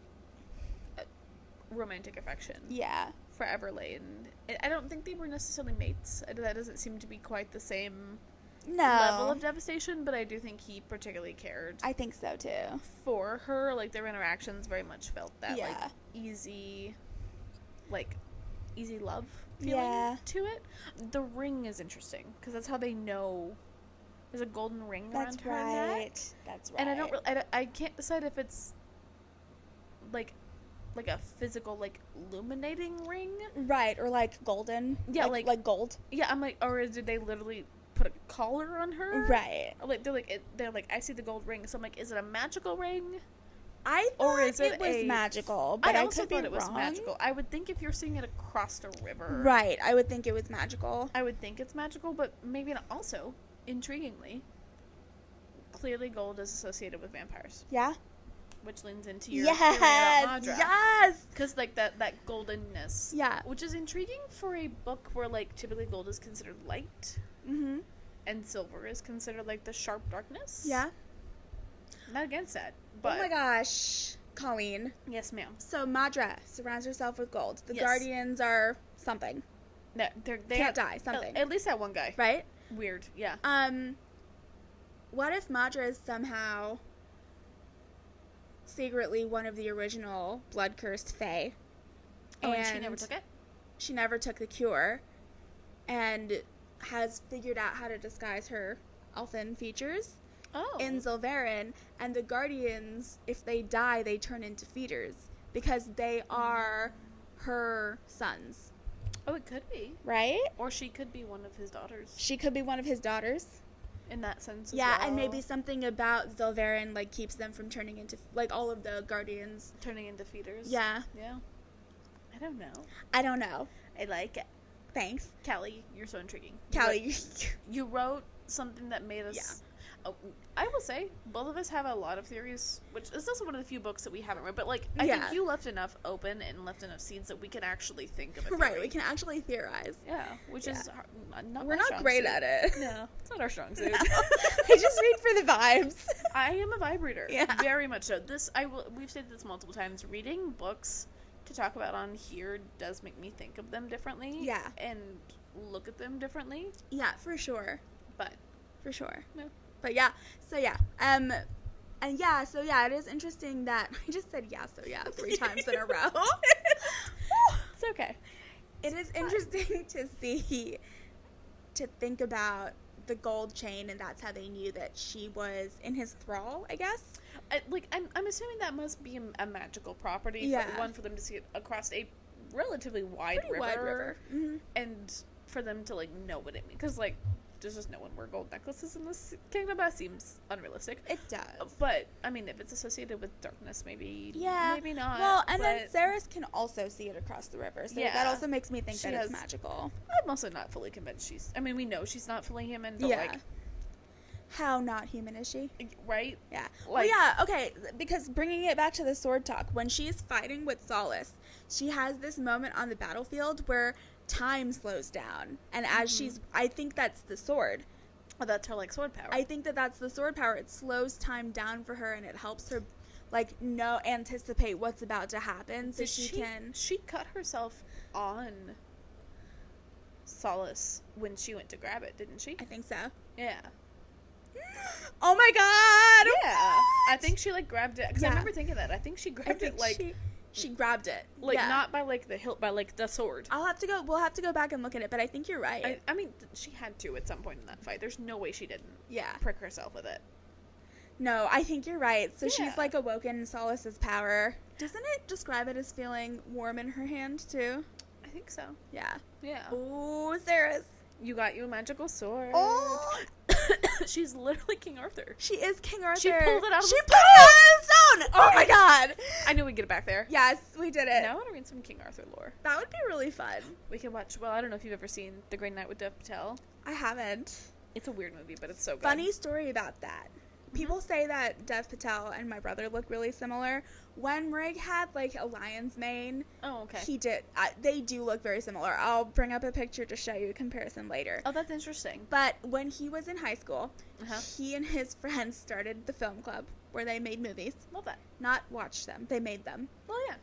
romantic affection. Yeah. For Everlane. I don't think they were necessarily mates. That doesn't seem to be quite the same level of devastation, but I do think he particularly cared. I think so, too. For her, like, their interactions very much felt that, like, easy love feeling to it. The ring is interesting, because that's how they know there's a golden ring around her neck. That's right. And I can't decide if it's, like, like a physical, like, illuminating ring. Right, or like golden. Yeah, like gold. Yeah, I'm like, or did they literally put a collar on her? Right. Or, like, they're like, I see the gold ring. So I'm like, is it a magical ring? I thought it was magical, but I also could be thought it was wrong. magical. I would think if you're seeing it across the river. Right, I would think it was magical. I would think it's magical, but maybe not. Also, intriguingly, clearly gold is associated with vampires. Yeah? Which leans into your theory about Madra. Yes! Because, like, that goldenness. Yeah. Which is intriguing for a book where, like, typically gold is considered light. Mm-hmm. And silver is considered, like, the sharp darkness. Yeah. Not against that. But, oh my gosh, Colleen. yes, ma'am. So Madra surrounds herself with gold. The Yes. Guardians are something. They Can't die, something. At least that one guy. Right? Weird, yeah. What if Madra is somehow secretly one of the original blood-cursed Fae? Oh, and she never took it? She never took the cure, and has figured out how to disguise her elfin features in Zilverin, and the Guardians, if they die, they turn into feeders, because they are her sons. Oh, it could be. Right? Or she could be one of his daughters. She could be one of his daughters. In that sense as Yeah, well. and maybe something about Zilverin, like, keeps them from turning into, like, all of the Guardians. Turning into feeders. Yeah. Yeah. I don't know. I don't know. I like it. Thanks. Callie, you're so intriguing. Callie. You wrote something that made us... Yeah. Oh, I will say, both of us have a lot of theories, which is also one of the few books that we haven't read, but, like, I think you left enough open and left enough seeds that we can actually think of a theory. Right, we can actually theorize. Yeah, which is not We're my not strong great suit. at it. No, it's not our strong suit. No. I just read for the vibes. I am a vibrator. Yeah. Very much so. We've said this multiple times. Reading books to talk about on here does make me think of them differently. Yeah. And look at them differently. Yeah, for sure. But. For sure. No. But yeah, so yeah. It is interesting that I just said 3 times in a row. It's okay. It is interesting to think about the gold chain, and that's how they knew that she was in his thrall, I guess. I'm assuming that must be a magical property. Yeah. For them to see it across a relatively wide river. Mm-hmm. And for them to, like, know what it means. Because, like, there's just no one wear gold necklaces in this kingdom. That seems unrealistic. It does. But, I mean, if it's associated with darkness, maybe maybe not. Well, and then Ceres can also see it across the river, so that also makes me think that it's magical. I'm also not fully convinced we know she's not fully human, but, like... How not human is she? Right? Yeah. Like, okay, because bringing it back to the sword talk, when she's fighting with Solace, she has this moment on the battlefield where time slows down, and as I think that's the sword. Oh, that's her, like, sword power. I think that's the sword power. It slows time down for her, and it helps her, like, anticipate what's about to happen, so She cut herself on Solace when she went to grab it, didn't she? I think so. Yeah. Oh my god! Yeah. What? I think she, like, grabbed it, because I remember thinking that. I think she grabbed it, like... She grabbed it. Like, not by, like, the hilt, by, like, the sword. We'll have to go back and look at it, but I think you're right. I mean, she had to at some point in that fight. There's no way she didn't prick herself with it. No, I think you're right. So she's, like, awoken Solace's power. Doesn't it describe it as feeling warm in her hand, too? I think so. Yeah. Yeah. Ooh, Ceres. You got you a magical sword. Oh! She's literally King Arthur. She is King Arthur. She pulled it out of the stone! Oh my god! I knew we'd get it back there. Yes, we did it. Now I want to read some King Arthur lore. That would be really fun. We can watch, I don't know if you've ever seen The Grey Knight with Dev Patel. I haven't. It's a weird movie, but it's so good. Funny story about that. People say that Dev Patel and my brother look really similar. When Rig had, like, a lion's mane, he did. They do look very similar. I'll bring up a picture to show you a comparison later. Oh, that's interesting. But when he was in high school, he and his friends started the film club where they made movies. Love that. Not watched them. They made them. Well, yeah.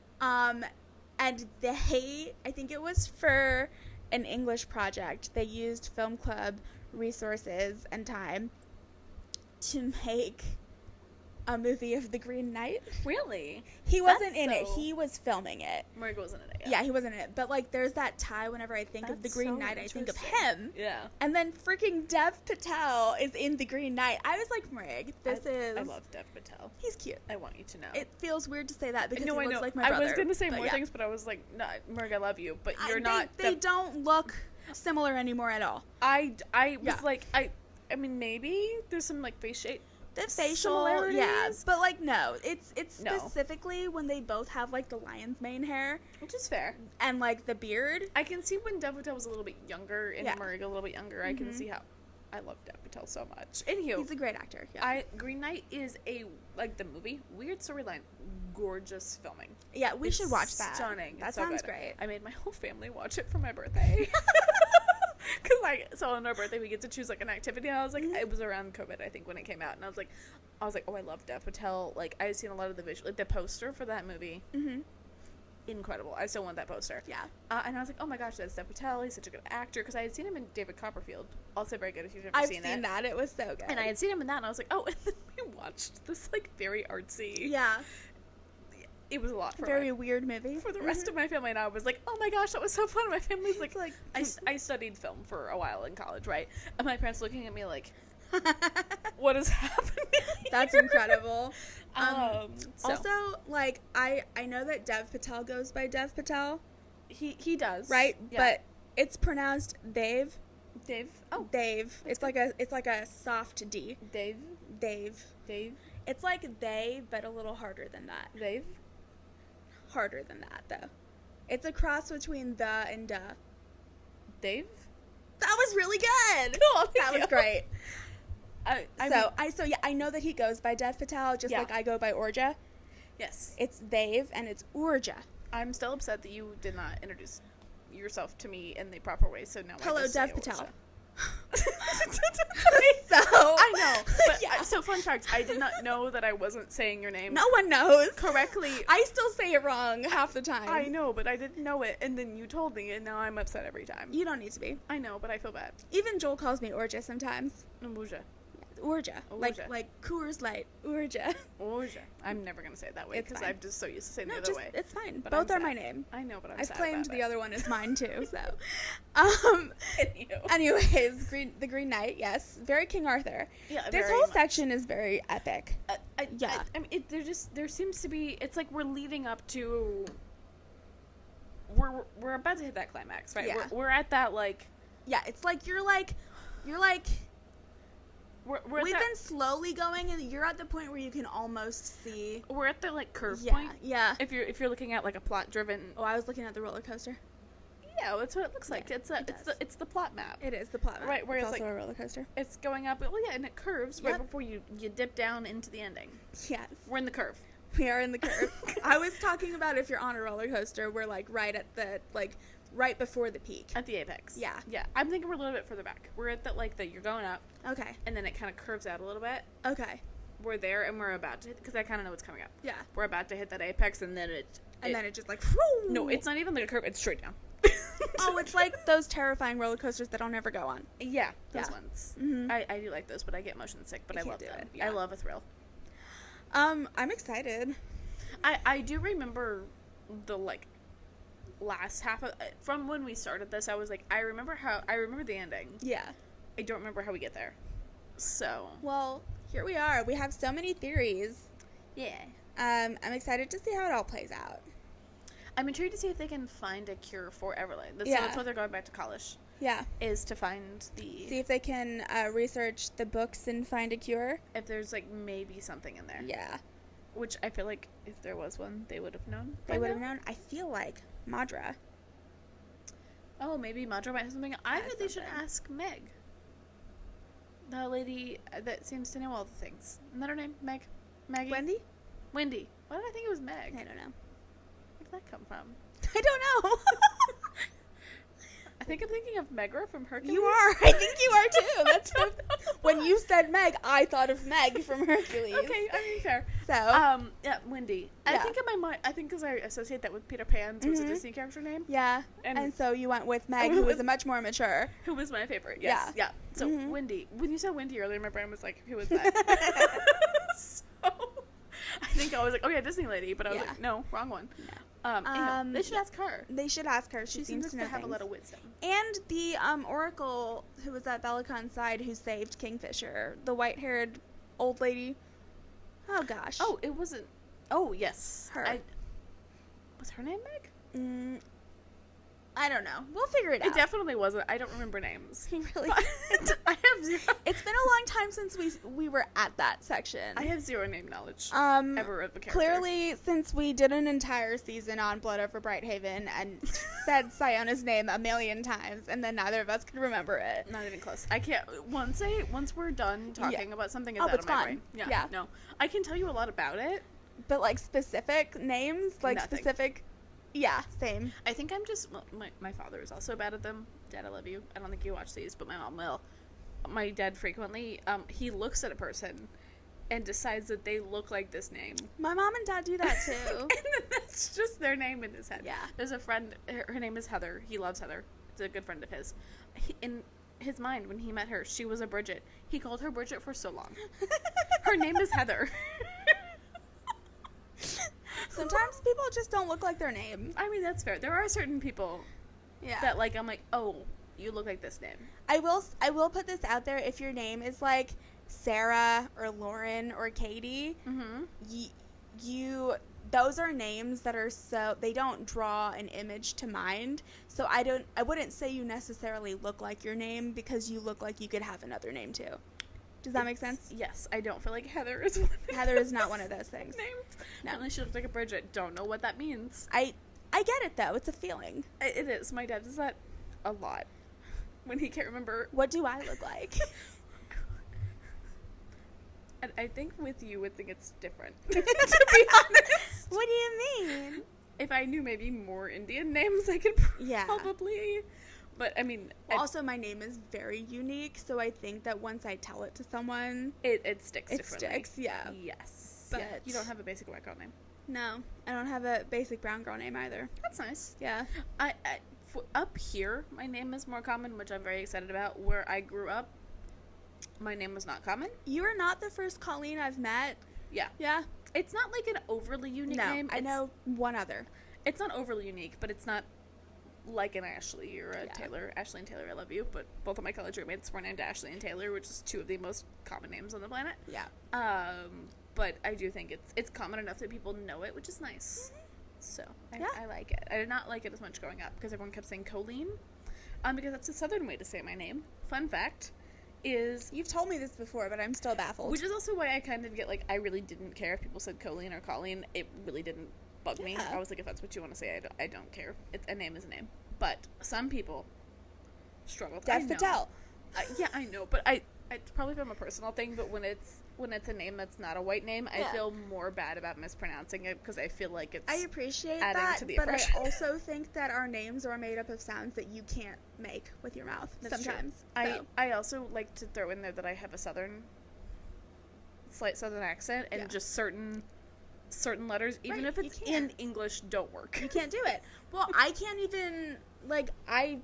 And I think it was for an English project. They used film club resources and time to make a movie of The Green Knight. Really? He wasn't in it. He was filming it. Morgan wasn't in it. Yeah, he wasn't in it. But, like, there's that tie whenever I think of The Green Knight, I think of him. Yeah. And then freaking Dev Patel is in The Green Knight. I was like, Mrig, I love Dev Patel. He's cute. I want you to know. It feels weird to say that because he looks know. like my brother. I was going to say more things, but I was like, no, Mrig, I love you, but you're not. They don't look similar anymore at all. I was like, I mean, maybe there's some, like, face shape. The facial, yeah, but like no, it's specifically when they both have like the lion's mane hair, which is fair, and like the beard. I can see when Dev Patel was a little bit younger and Murray a little bit younger. Mm-hmm. I can see how I love Dev Patel so much. Anywho, he's a great actor. Yeah. Green Knight is the movie, weird storyline, gorgeous filming. Yeah, we should watch that. Stunning. That sounds great. I made my whole family watch it for my birthday. Because so on our birthday we get to choose like an activity, and I was like, it was around COVID I think when it came out, and I was like, oh, I love Dev Patel. Like I had seen a lot of the visual, like the poster for that movie. Mm-hmm. Incredible. I still want that poster. Yeah. And I was like, oh my gosh, that's Dev Patel. He's such a good actor. Because I had seen him in David Copperfield. Also very good if you've ever seen it. I've seen that. It was so good. And I had seen him in that, and I was like, oh, and then we watched this like very artsy. Yeah. It was a lot for very weird movie for the rest of my family, and I was like, oh my gosh, that was so fun. My family's like I studied film for a while in college, right? And my parents looking at me like, what is happening here? That's incredible. So. Also, like I know that Dev Patel goes by Dev Patel. He does, right? Yeah. But it's pronounced Dave. Dave. Oh, Dave. It's like a soft D. Dave. It's like they, but a little harder than that. Dave. Harder than that, though. It's a cross between the and duh. Dave? That was really good! Cool, that was great. I I know that he goes by Dev Patel, just like I go by Orja. Yes. It's Dave, and it's Orja. I'm still upset that you did not introduce yourself to me in the proper way, so now hello, I just Dev Patel. So I know, but so fun fact, I did not know that I wasn't saying your name. No one knows correctly. I still say it wrong half the time. I know, but I didn't know it, and then you told me, and now I'm upset every time. You don't need to be. I know, but I feel bad. Even Joel calls me Orja sometimes. Orja. Orja. Like Coors Light. Orja. Orja. I'm never gonna say it that way because I'm just so used to saying the other way. It's fine. But both are my name. I know, but I'm I've sad claimed about the it. other one is mine too. So, anyways, the Green Knight. Yes, very King Arthur. Yeah, this whole section is very epic. I mean, there seems to be. It's like we're leading up to. We're about to hit that climax, right? Yeah. We're at that like. Yeah, it's like you're like. We've been slowly going, and you're at the point where you can almost see. We're at the like curve point. Yeah. If you're looking at like a plot driven. Oh, I was looking at the roller coaster. Yeah, that's what it looks like. It's the plot map. It is the plot map. Right, where it's also like a roller coaster. It's going up. Well, yeah, and it curves right before you dip down into the ending. Yes. We're in the curve. We are in the curve. I was talking about if you're on a roller coaster, we're like right at the right before the peak. At the apex. Yeah. Yeah. I'm thinking we're a little bit further back. We're at that you're going up. Okay. And then it kind of curves out a little bit. Okay. We're there, and we're about to hit, because I kind of know what's coming up. Yeah. We're about to hit that apex, and then it just like, whoo! No, it's not even like a curve. It's straight down. Oh, it's like those terrifying roller coasters that I'll never go on. Yeah, those ones. Mm-hmm. I do like those, but I get motion sick, but I love them. Yeah. I love a thrill. I'm excited. I do remember the, like, last half of from when we started this. I was like, I remember the ending. Yeah. I don't remember how we get there. So. Well, here we are. We have so many theories. Yeah. I'm excited to see how it all plays out. I'm intrigued to see if they can find a cure for Everlane. That's why they're going back to college. Yeah. Is to find see if they can research the books and find a cure. If there's, like, maybe something in there. Yeah. Which I feel like if there was one, they would have known. They would have known. I feel like Madra. Oh, maybe Madra might have something. I think they should ask Meg. The lady that seems to know all the things. Isn't that her name? Maggie? Wendy. Why did I think it was Meg? I don't know. Where did that come from? I don't know. I think I'm thinking of Megra from Hercules. You are. I think you are too. That's when you said Meg, I thought of Meg from Hercules. Okay, I mean, fair. So, yeah, Wendy. Yeah. I think in my mind, because I associate that with Peter Pan, so it's a Disney character name. Yeah, and so you went with Meg, who was a much more mature. Who was my favorite? Yes. So Wendy. When you said Wendy earlier, my brain was like, who was that? So think I was like, oh yeah, Disney lady, but I was like, no, wrong one. Anyhow, they should ask her. They should ask her. She seems to know have things. a lot of wisdom. And the Oracle who was at Bellacon's side who saved Kingfisher, the white-haired old lady. Oh gosh. Oh, it wasn't. Oh yes, her. Was her name Meg? I don't know. We'll figure it out. It definitely wasn't. I don't remember names. Really? I have zero. It's been a long time since we were at that section. I have zero name knowledge. Ever of a character. Clearly, since we did an entire season on Blood Over Brighthaven and said Siona's name a million times, and then neither of us could remember it. Not even close. I can't. Once we're done talking about something, it's out it's of my gone. brain. Yeah. No, I can tell you a lot about it, but like specific names, like nothing. Specific. Yeah, same. I think I'm just, well, my father is also bad at them. Dad, I love you. I don't think you watch these, but my mom will. My dad frequently, he looks at a person and decides that they look like this name. My mom and dad do that too. And then that's just their name in his head. Yeah. There's a friend, her name is Heather. He loves Heather. It's a good friend of his. In his mind, when he met her, she was a Bridget. He called her Bridget for so long. Her name is Heather. Sometimes people just don't look like their name. I mean, that's fair. There are certain people that, like, I'm like, oh, you look like this name. I will put this out there. If your name is like Sarah or Lauren or Katie, those are names that are they don't draw an image to mind. So I wouldn't say you necessarily look like your name because you look like you could have another name too. Does that make sense? Yes, I don't feel like Heather is one of Heather is not one of those things. Names. No. Unless she looks like a Bridget. Don't know what that means. I get it though. It's a feeling. It is. My dad does that a lot when he can't remember. What do I look like? And I think with you would think it's different. To be honest. What do you mean? If I knew maybe more Indian names, I could probably. But, I mean... Also, my name is very unique, so I think that once I tell it to someone... It sticks differently. It sticks, yeah. Yes. But... Yeah, you don't have a basic white girl name. No. I don't have a basic brown girl name either. That's nice. Yeah. Up here, my name is more common, which I'm very excited about. Where I grew up, my name was not common. You are not the first Colleen I've met. Yeah. Yeah? It's not, like, an overly unique name. I know one other. It's not overly unique, but it's not... like an Ashley or a Taylor. Ashley and Taylor, I love you, but both of my college roommates were named Ashley and Taylor, which is two of the most common names on the planet. Yeah. But I do think it's common enough that people know it, which is nice. So, I like it. I did not like it as much growing up, because everyone kept saying Colleen, because that's a southern way to say my name. Fun fact is... You've told me this before, but I'm still baffled. Which is also why I kind of get, like, I really didn't care if people said Colleen or Colleen. It really didn't bug me. I was like, if that's what you want to say, I don't care. A name is a name. But some people struggle. Dev Patel. Yeah, I know, but it's probably from a personal thing. But when it's a name that's not a white name, I feel more bad about mispronouncing it because I feel like it's. I appreciate adding that, to the but impression. I also think that our names are made up of sounds that you can't make with your mouth. That's sometimes. So. I also like to throw in there that I have a slight southern accent, and just certain letters, even if it's in English, don't work. You can't do it. Well, I can't even, like, I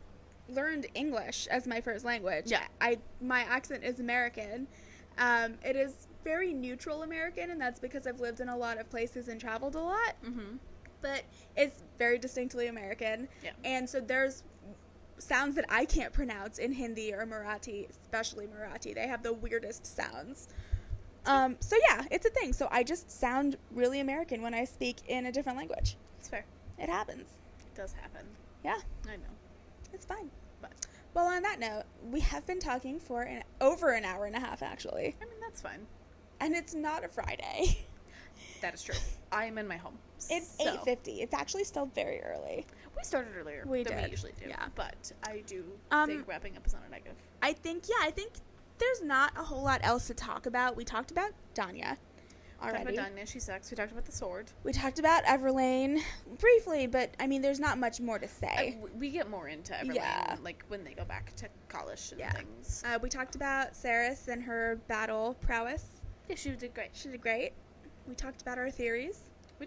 learned English as my first language. Yeah. My accent is American. It is very neutral American, and that's because I've lived in a lot of places and traveled a lot. Mm-hmm. But it's very distinctly American. Yeah. And so there's sounds that I can't pronounce in Hindi or Marathi, especially Marathi. They have the weirdest sounds. So yeah, it's a thing. So I just sound really American when I speak in a different language. It's fair. It happens. It does happen. Yeah. I know. It's fine. But well, on that note, we have been talking for over an hour and a half, actually. I mean, that's fine. And it's not a Friday. That is true. I am in my home. It's 8:50. It's actually still very early. We started earlier than we usually do. Yeah. But I do think wrapping up is not a negative. I think there's not a whole lot else to talk about. We talked about Danya already. We talked about Danya, she sucks. We talked about the sword. We talked about Everlane briefly, but I mean, there's not much more to say. We get more into Everlane, like when they go back to college and things. We talked about Saris and her battle prowess. Yeah, she did great. She did great. We talked about our theories.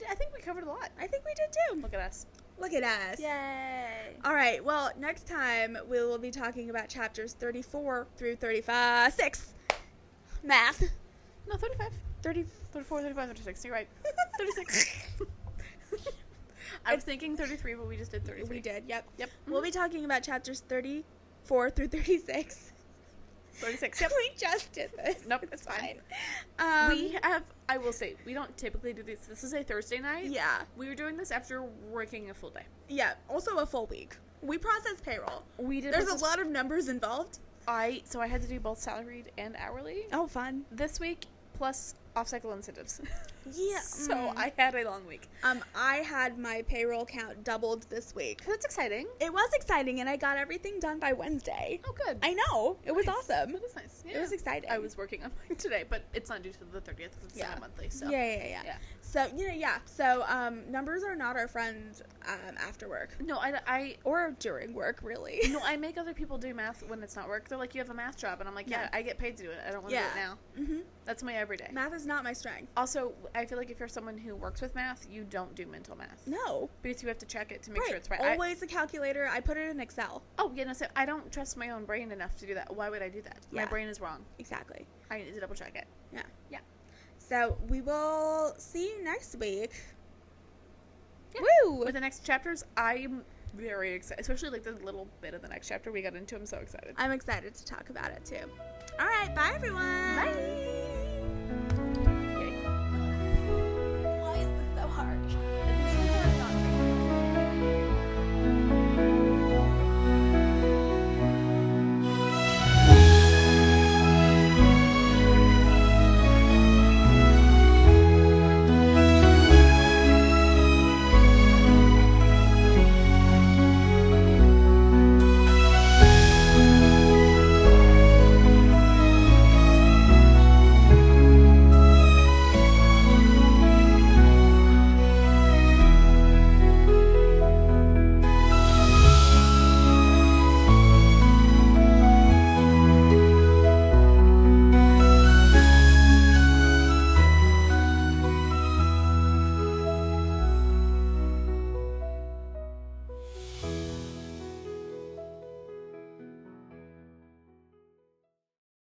I think we covered a lot. I think we did too. Look at us. Look at us. Yay. All right. Well, next time we will be talking about chapters 34 through 36. Math. No, 35. 30. 34, 35, 36. You're right. 36. I was thinking 33, but we just did 33. We did, yep. Yep. We'll be talking about chapters 34 through 36. 36. Yep. We just did this. Nope, it's fine. We have, I will say, we don't typically do this. This is a Thursday night. Yeah. We were doing this after working a full day. Yeah, also a full week. We process payroll. We did. There's a lot of numbers involved. So I had to do both salaried and hourly. Oh, fun. This week, plus off-cycle incentives. Yeah. So I had a long week. I had my payroll count doubled this week. That's exciting. It was exciting, and I got everything done by Wednesday. Oh, good. I know. It was awesome. That was nice. Yeah. It was exciting. I was working on mine today, but it's not due to the 30th because it's not a monthly. So. Yeah. So, So, numbers are not our friends after work. No, I Or during work, really. No, I make other people do math when it's not work. They're like, you have a math job. And I'm like, yeah, I get paid to do it. I don't want to do it now. Mm-hmm. That's my everyday. Math is not my strength. Also, I feel like if you're someone who works with math, you don't do mental math. No. Because you have to check it to make sure it's right. Always a calculator. I put it in Excel. Oh, yeah, no, so I don't trust my own brain enough to do that. Why would I do that? My brain is wrong. Exactly. I need to double check it. Yeah. So, we will see you next week. Yeah. Woo! With the next chapters, I'm very excited. Especially, like, the little bit of the next chapter we got into. I'm so excited. I'm excited to talk about it, too. All right. Bye, everyone.